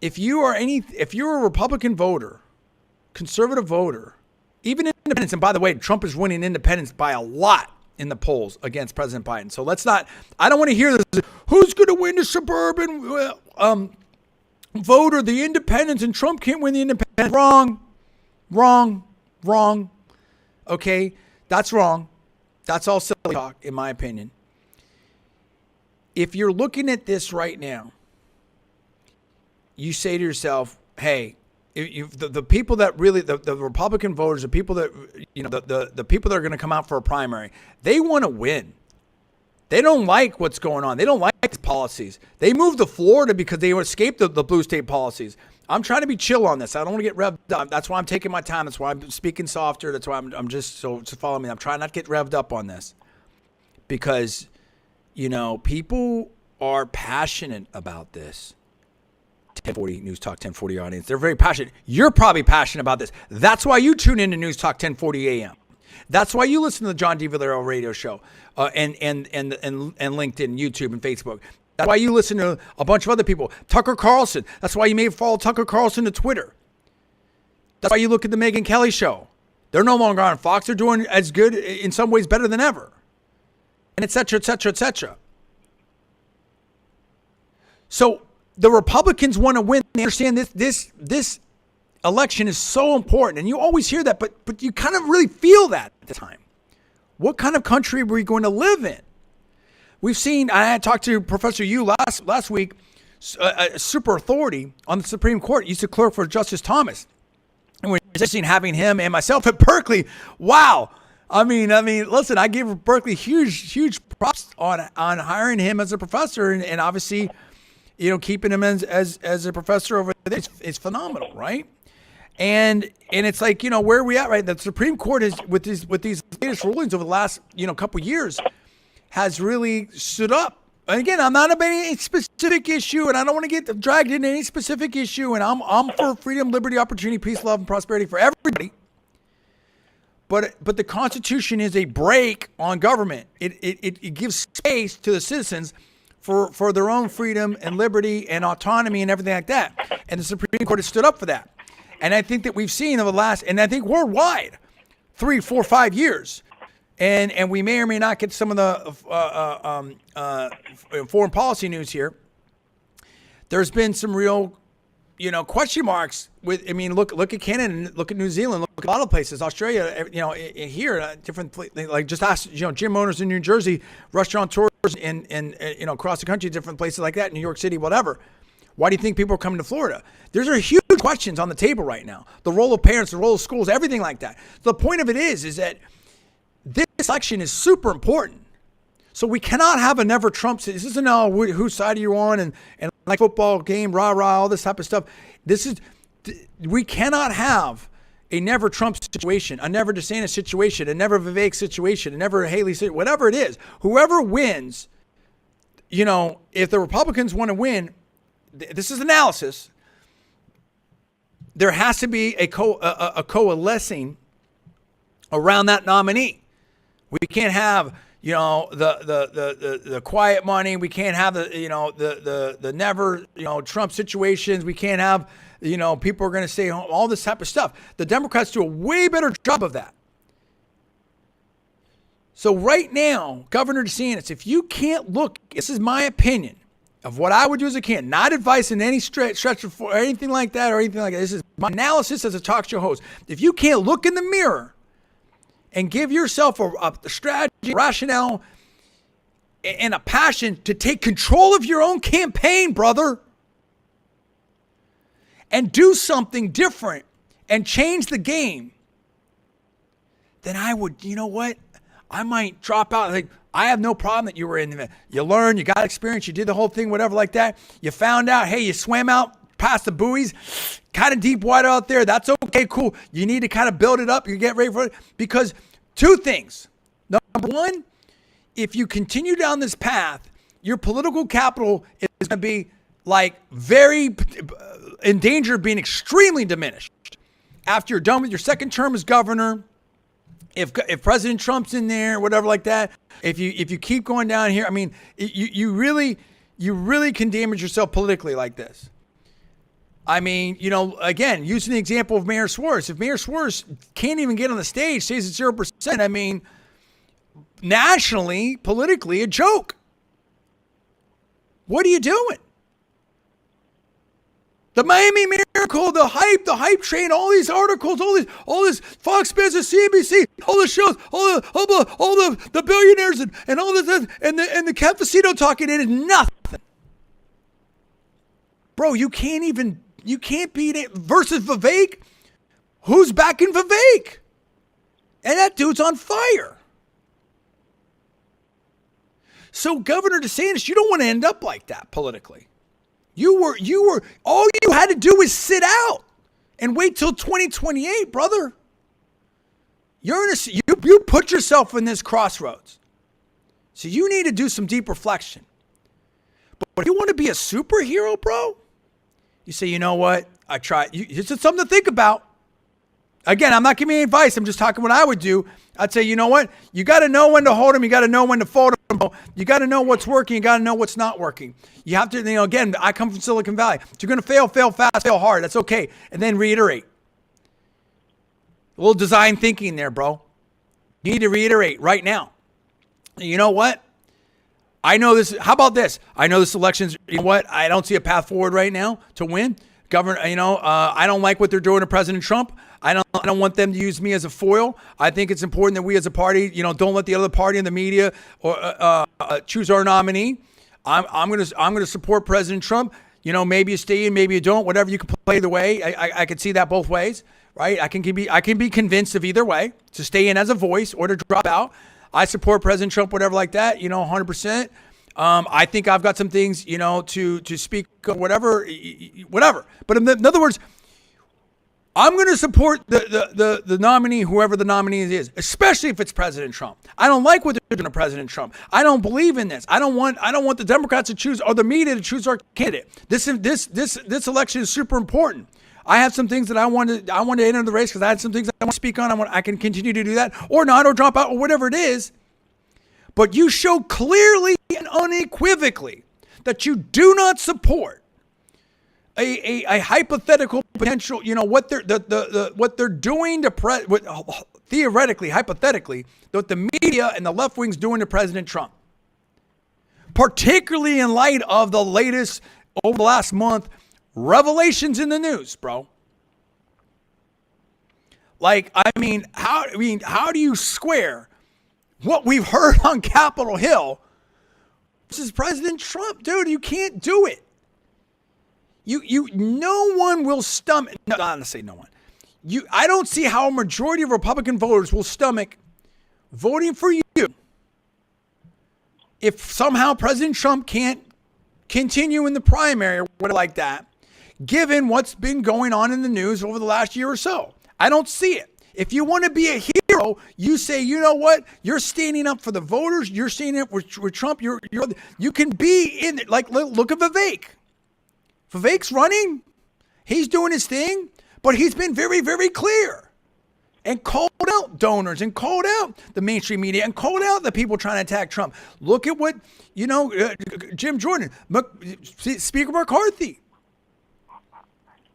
Speaker 1: If you're a Republican voter, conservative voter, even independents, and by the way, Trump is winning independents by a lot in the polls against President Biden. So I don't want to hear this. Who's going to win the suburban voter, the independents, and Trump can't win the independents? Wrong. Okay, that's wrong. That's all silly talk, in my opinion. If you're looking at this right now, you say to yourself, hey, the people that really, the Republican voters, the people that, the people that are going to come out for a primary, they want to win. They don't like what's going on. They don't like the policies. They moved to Florida because they escaped the blue state policies. I'm trying to be chill on this. I don't want to get revved up. That's why I'm taking my time. That's why I'm speaking softer. That's why I'm just, so follow me. I'm trying not to get revved up on this because, people are passionate about this. 1040 News Talk 1040 audience. They're very passionate. You're probably passionate about this. That's why you tune into News Talk 1040 AM. That's why you listen to the John D. Villarreal radio show and LinkedIn, YouTube, and Facebook. That's why you listen to a bunch of other people. Tucker Carlson. That's why you may follow Tucker Carlson to Twitter. That's why you look at the Megyn Kelly show. They're no longer on Fox. They're doing as good, in some ways better than ever. And et cetera, et cetera, et cetera. So the Republicans want to win. They understand this election is so important. And you always hear that, but you kind of really feel that at the time. What kind of country are we going to live in? We've seen, I had talked to Professor Yu last week, a super authority on the Supreme Court, used to clerk for Justice Thomas. And we're just having him and myself at Berkeley. Wow. I mean, listen, I give Berkeley huge props on hiring him as a professor and obviously, keeping him as a professor over there is phenomenal, right? And it's like, where are we at, right? The Supreme Court is with these latest rulings over the last, couple years has really stood up. And again, I'm not about any specific issue, and I don't want to get dragged into any specific issue. And I'm for freedom, liberty, opportunity, peace, love, and prosperity for everybody. But the Constitution is a brake on government. It gives space to the citizens for their own freedom and liberty and autonomy and everything like that. And the Supreme Court has stood up for that. And I think that we've seen over the last, and I think worldwide, 3, 4, 5 years. And we may or may not get some of the foreign policy news here. There's been some real, question marks with. Look at Canada, and look at New Zealand, look at a lot of places, Australia. Here, different like just ask gym owners in New Jersey, restaurateurs in across the country, different places like that, New York City, whatever. Why do you think people are coming to Florida? There's huge questions on the table right now. The role of parents, the role of schools, everything like that. The point of it is that this election is super important. So we cannot have a never Trump. This isn't whose side are you on and like football game, rah-rah, all this type of stuff. We cannot have a never Trump situation, a never DeSantis situation, a never Vivek situation, a never Haley situation, whatever it is. Whoever wins, if the Republicans want to win, this is analysis, there has to be a coalescing around that nominee. We can't have, the quiet money. We can't have the never, Trump situations. We can't have, people are going to stay home, all this type of stuff. The Democrats do a way better job of that. So right now, Governor DeSantis, if you can't look, this is my opinion of what I would do as a candidate, not advice in any stretch or anything like that or anything like that. This is my analysis as a talk show host. If you can't look in the mirror and give yourself a strategy, rationale, and a passion to take control of your own campaign, brother, and do something different and change the game, then I would, you know what? I might drop out. Like, I have no problem that you were in the, you learned, you got experience, you did the whole thing, whatever like that. You found out, hey, you swam out past the buoys, kind of deep water out there. That's okay, cool. You need to kind of build it up. You get ready for it. Because two things. Number one, if you continue down this path, your political capital is going to be like very in danger of being extremely diminished. After you're done with your second term as governor, if President Trump's in there, whatever like that, if you keep going down here, I mean, you really can damage yourself politically like this. I mean, you know, again, using the example of Mayor Schwartz, if Mayor Schwartz can't even get on the stage, stays at 0%, I mean, nationally, politically, a joke. What are you doing? The Miami Miracle, the hype train, all these articles, all this Fox Business, CNBC, all the shows, all the billionaires and all this and the Cafecito talking, it is nothing. Bro, you can't beat it versus Vivek. Who's backing Vivek? And that dude's on fire. So Governor DeSantis, you don't want to end up like that politically. You were all you had to do was sit out and wait till 2028, brother. You put yourself in this crossroads. So you need to do some deep reflection. But if you want to be a superhero, bro, you say, you know what? I tried. It's just something to think about. Again, I'm not giving you advice. I'm just talking what I would do. I'd say, you know what? You got to know when to hold them. You got to know when to fold them. You got to know what's working. You got to know what's not working. You have to, again, I come from Silicon Valley. If you're going to fail fast, fail hard. That's okay. And then reiterate. A little design thinking there, bro. You need to reiterate right now. You know what? I know this. How about this? I know this election's, you know what? I don't see a path forward right now to win. Governor, I don't like what they're doing to President Trump. I don't want them to use me as a foil. I think it's important that we as a party, don't let the other party in the media or choose our nominee. I'm gonna support President Trump. Maybe you stay in, maybe you don't. Whatever, you can play either way. I can see that both ways, right? I can be convinced of either way, to stay in as a voice or to drop out. I support President Trump, whatever like that. 100%. I think I've got some things, to speak, whatever. But in other words, I'm going to support the nominee, whoever the nominee is, especially if it's President Trump. I don't like what they're doing to President Trump. I don't believe in this. I don't want the Democrats to choose or the media to choose our candidate. This election is super important. I have some things that I want to enter the race because I had some things I want to speak on. I can continue to do that or not, or drop out or whatever it is. But you show clearly and unequivocally that you do not support a hypothetical potential, what they're doing to theoretically, hypothetically, what the media and the left wing's doing to President Trump. Particularly in light of the latest, over the last month, revelations in the news, bro. How do you square what we've heard on Capitol Hill versus President Trump? Dude, you can't do it. No one will stomach. No, I'm not say no one. I don't see how a majority of Republican voters will stomach voting for you if somehow President Trump can't continue in the primary or whatever like that, given what's been going on in the news over the last year or so. I don't see it. If you want to be a hero, you say, you know what? You're standing up for the voters. You're standing up with Trump. You can be in it. Like, look at Vivek. Vivek's running. He's doing his thing, but he's been very, very clear and called out donors and called out the mainstream media and called out the people trying to attack Trump. Look at what, Jim Jordan, Speaker McCarthy.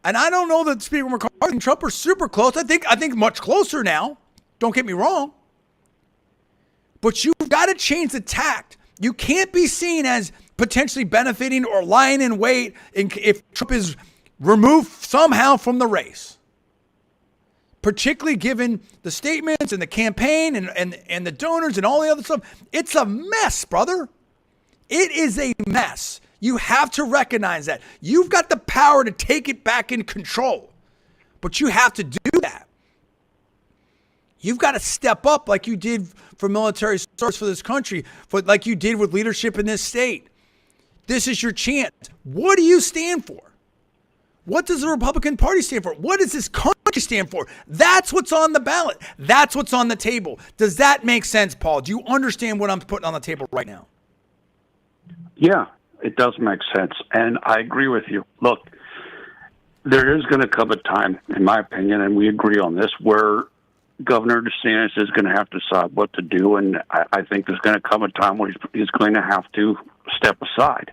Speaker 1: And I don't know that Speaker McCarthy and Trump are super close. I think much closer now. Don't get me wrong. But you've got to change the tact. You can't be seen as potentially benefiting or lying in wait if Trump is removed somehow from the race. Particularly given the statements and the campaign and the donors and all the other stuff. It's a mess, brother. It is a mess. You have to recognize that. You've got the power to take it back in control, but you have to do that. You've got to step up like you did for military service for this country, like you did with leadership in this state. This is your chance. What do you stand for? What does the Republican Party stand for? What does this country stand for? That's what's on the ballot. That's what's on the table. Does that make sense, Paul? Do you understand what I'm putting on the table right now?
Speaker 2: Yeah, it does make sense. And I agree with you. Look, there is going to come a time, in my opinion, and we agree on this, where Governor DeSantis is going to have to decide what to do. And I think there's going to come a time where he's going to have to step aside.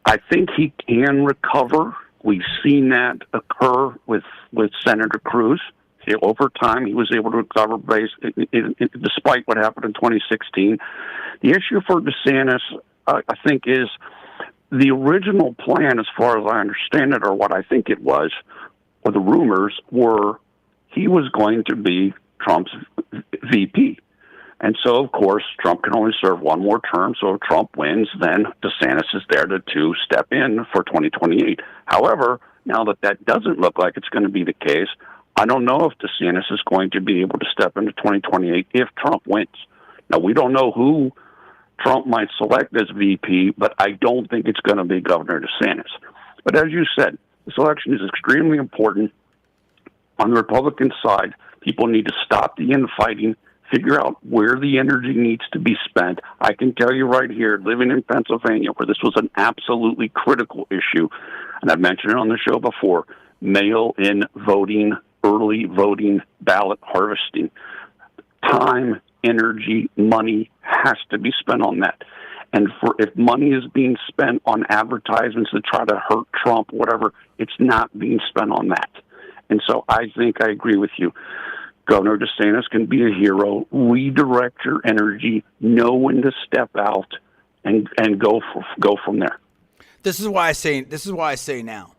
Speaker 2: I think he can recover. We've seen that occur with Senator Cruz. Over time, he was able to recover despite what happened in 2016. The issue for DeSantis, I think, is the original plan, as far as I understand it, or what I think it was, or the rumors were, he was going to be Trump's VP. And so, of course, Trump can only serve one more term. So if Trump wins, then DeSantis is there to step in for 2028. However, now that doesn't look like it's going to be the case, I don't know if DeSantis is going to be able to step into 2028 if Trump wins. Now, we don't know who Trump might select as VP, but I don't think it's going to be Governor DeSantis. But as you said, this election is extremely important. On the Republican side, people need to stop the infighting, figure out where the energy needs to be spent. I can tell you right here, living in Pennsylvania, where this was an absolutely critical issue, and I've mentioned it on the show before, mail-in voting, early voting, ballot harvesting. Time, energy, money has to be spent on that. And if money is being spent on advertisements to try to hurt Trump, whatever, it's not being spent on that. And so I think I agree with you. Governor DeSantis can be a hero, redirect your energy, know when to step out, and go from there.
Speaker 1: This is why I say now,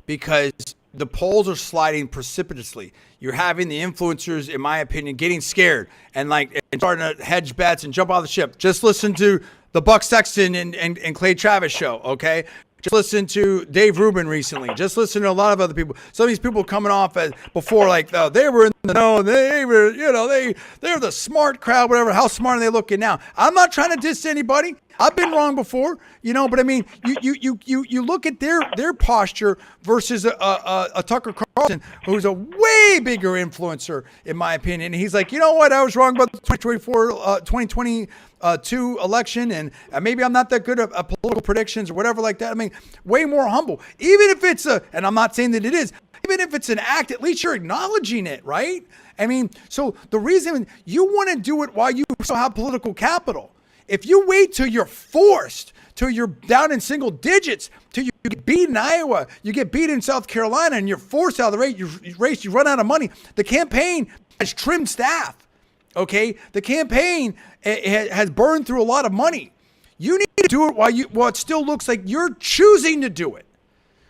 Speaker 1: because the polls are sliding precipitously. You're having the influencers, in my opinion, getting scared and starting to hedge bets and jump off the ship. Just listen to the Buck Sexton and Clay Travis show, okay? Just listen to Dave Rubin recently. Just listen to a lot of other people. Some of these people coming off as before, they were in the know. They were, they're the smart crowd, whatever. How smart are they looking now? I'm not trying to diss anybody. I've been wrong before, but I mean, you look at their posture versus a Tucker Carlson, who's a way bigger influencer, in my opinion. And he's like, you know what? I was wrong about the 2022 election, and maybe I'm not that good at political predictions or whatever like that. I mean, way more humble. Even if it's and I'm not saying that it is, even if it's an act, at least you're acknowledging it, right? I mean, so the reason you want to do it while you still have political capital. If you wait till you're forced, till you're down in single digits, till you get beat in Iowa, you get beat in South Carolina, and you're forced out of the race, you run out of money. The campaign has trimmed staff, okay? The campaign has burned through a lot of money. You need to do it while it still looks like you're choosing to do it,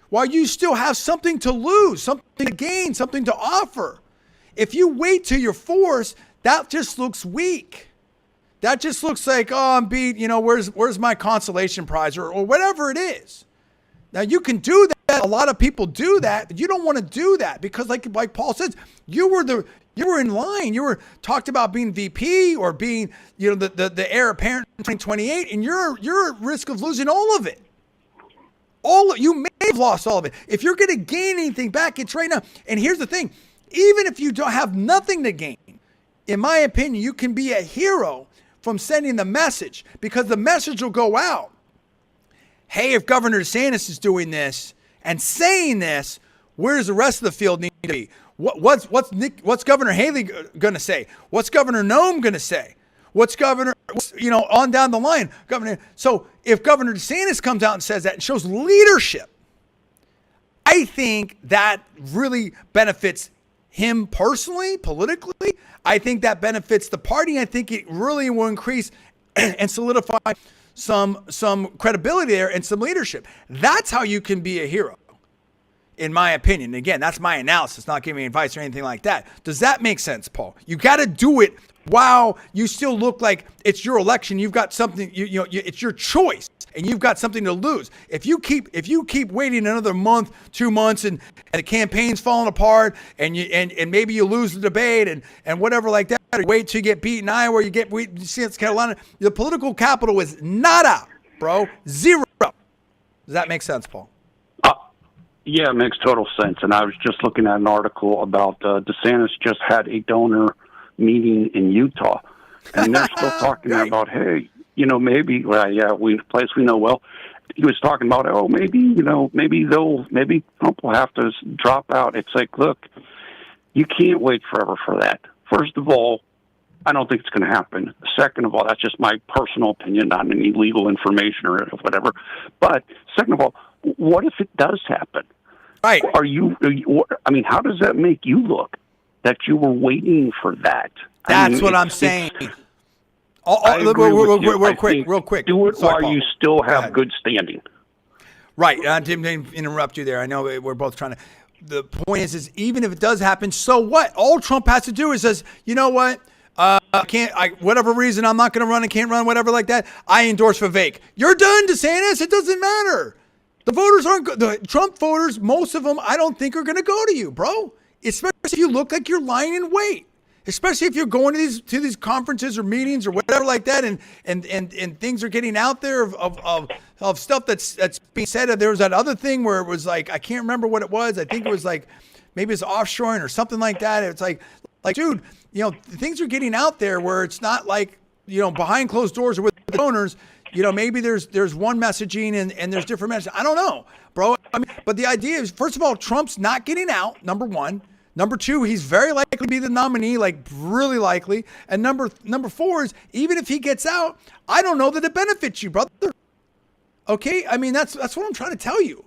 Speaker 1: while you still have something to lose, something to gain, something to offer. If you wait till you're forced, that just looks weak. That just looks like, oh, I'm beat, where's my consolation prize or whatever it is. Now, you can do that. A lot of people do that. You don't want to do that because like Paul says, you were in line. You were talked about being VP or being, the heir apparent in 2028, and you're at risk of losing all of it. You may have lost all of it. If you're going to gain anything back, it's right now. And here's the thing. Even if you don't have nothing to gain, in my opinion, you can be a hero from sending the message, because the message will go out. Hey, if Governor DeSantis is doing this and saying this, where does the rest of the field need to be? What's Governor Haley going to say? What's Governor Noem going to say? What's Governor, on down the line, Governor. So if Governor DeSantis comes out and says that and shows leadership, I think that really benefits him personally, politically. I think that benefits the party. I think it really will increase and solidify some credibility there and some leadership. That's how you can be a hero. in my opinion. Again, that's my analysis, not giving advice or anything like that. Does that make sense, Paul? You got to do it while you still look like it's your election. You've got something, it's your choice, and you've got something to lose. If you keep waiting another month, 2 months, and the campaign's falling apart, and maybe you lose the debate and whatever like that, or wait till you get beat in Iowa, you get beat in South Carolina, the political capital is nada, bro. Zero. Does that make sense, Paul?
Speaker 2: Yeah, it makes total sense. And I was just looking at an article about DeSantis just had a donor meeting in Utah, and they're still talking
Speaker 1: right.
Speaker 2: about, hey, maybe, place we know well. He was talking about, maybe Trump will have to drop out. It's like, look, you can't wait forever for that. First of all, I don't think it's going to happen. Second of all, that's just my personal opinion, not any legal information or whatever. But second of all, what if it does happen?
Speaker 1: Right.
Speaker 2: How does that make you look that you were waiting for that?
Speaker 1: That's what I'm saying. Real quick.
Speaker 2: Do it while
Speaker 1: Paul.
Speaker 2: you still have good standing.
Speaker 1: Right. I didn't interrupt you there. I know we're both trying to. The point is even if it does happen, so what? All Trump has to do is says, you know what? Whatever reason, I'm not going to run and can't run, whatever like that. I endorse Vivek. You're done, DeSantis. It doesn't matter. The voters aren't the Trump voters. Most of them, I don't think, are going to go to you, bro. Especially if you look like you're lying in wait. Especially if you're going to these conferences or meetings or whatever like that, and things are getting out there of stuff that's being said. There was that other thing where it was like, I can't remember what it was. I think it was like maybe it's offshoring or something like that. It's like dude, things are getting out there where it's not like behind closed doors or with the owners. Maybe there's one messaging and there's different messages. I don't know, bro. But the idea is, first of all, Trump's not getting out. Number one. Number two, he's very likely to be the nominee, like really likely. And number four is, even if he gets out, I don't know that it benefits you, brother. Okay? That's what I'm trying to tell you.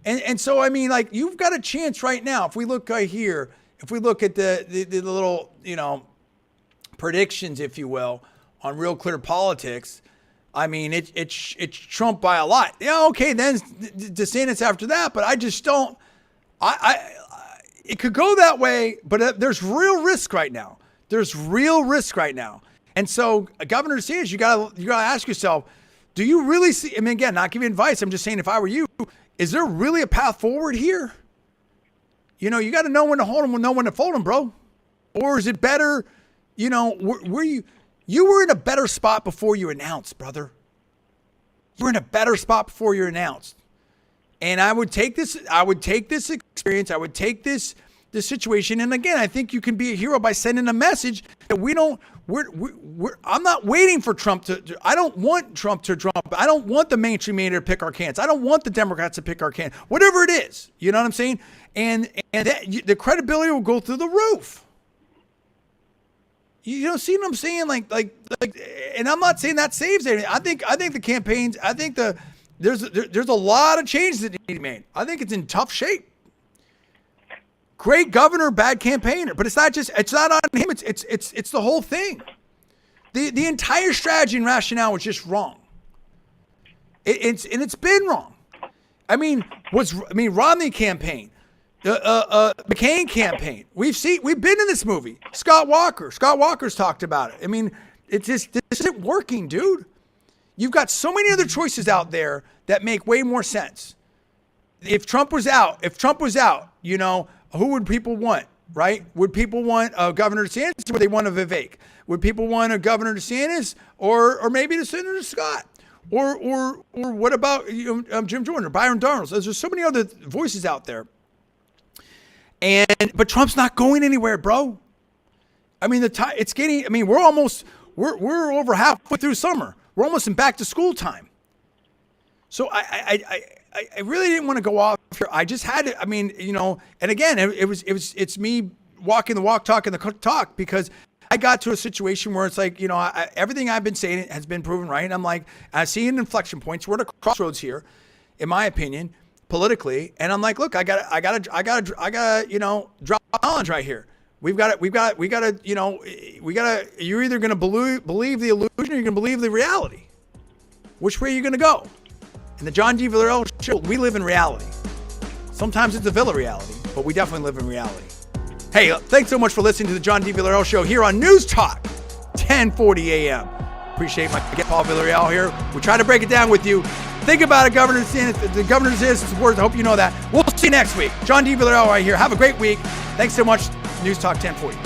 Speaker 1: And so, you've got a chance right now. If we look right here, if we look at the little, predictions, if you will, on Real Clear Politics, it's Trump by a lot. Yeah, okay, then DeSantis after that, but I just don't. It could go that way, but there's real risk right now. And so, Governor DeSantis, you gotta ask yourself, do you really see? Again, not giving advice. I'm just saying, if I were you, is there really a path forward here? You got to know when to hold them, know when to fold them, bro. Or is it better? Were you were in a better spot before you announced, brother. You were in a better spot before you announced. And I would take this experience. I would take this situation. And again, I think you can be a hero by sending a message that I'm not waiting for Trump I don't want Trump to Trump. I don't want the mainstream media to pick our candidates. I don't want the Democrats to pick our candidate. Whatever it is, you know what I'm saying? And the credibility will go through the roof. You see what I'm saying? Like, and I'm not saying that saves anything. I think the campaigns, there's a lot of changes that need to be made. I think it's in tough shape. Great governor, bad campaigner, but it's not on him. It's the whole thing. The entire strategy and rationale was just wrong. It's been wrong. Romney campaign, McCain campaign. We've been in this movie. Scott Walker's talked about it. This isn't working, dude. You've got so many other choices out there that make way more sense. If Trump was out, who would people want, right? Would people want Governor DeSantis, or would they want a Vivek? Would people want a Governor DeSantis or maybe the Senator Scott? Or what about Jim Jordan or Byron Donalds? There's so many other voices out there. But Trump's not going anywhere, bro. We're over halfway through summer. We're almost in back to school time. So I really didn't want to go off here. I just had to, and again, it's me walking the walk, talking the talk, because I got to a situation where it's like, everything I've been saying has been proven right. And I'm like, I see an inflection points. We're at a crossroads here, in my opinion, politically. And I'm like, look, I gotta, drop knowledge right here. We gotta, you're either going to believe the illusion or you're going to believe the reality. Which way are you going to go? In the John D. Villarreal show, we live in reality. Sometimes it's a Villa reality, but we definitely live in reality. Hey, thanks so much for listening to the John D. Villarreal Show here on News Talk, 1040 a.m. Appreciate my guest, Paul Villarreal here. We try to break it down with you. Think about it, Governor DeSantis. The Governor DeSantis' words. I hope you know that. We'll see you next week. John D. Villarreal right here. Have a great week. Thanks so much. News Talk 1040.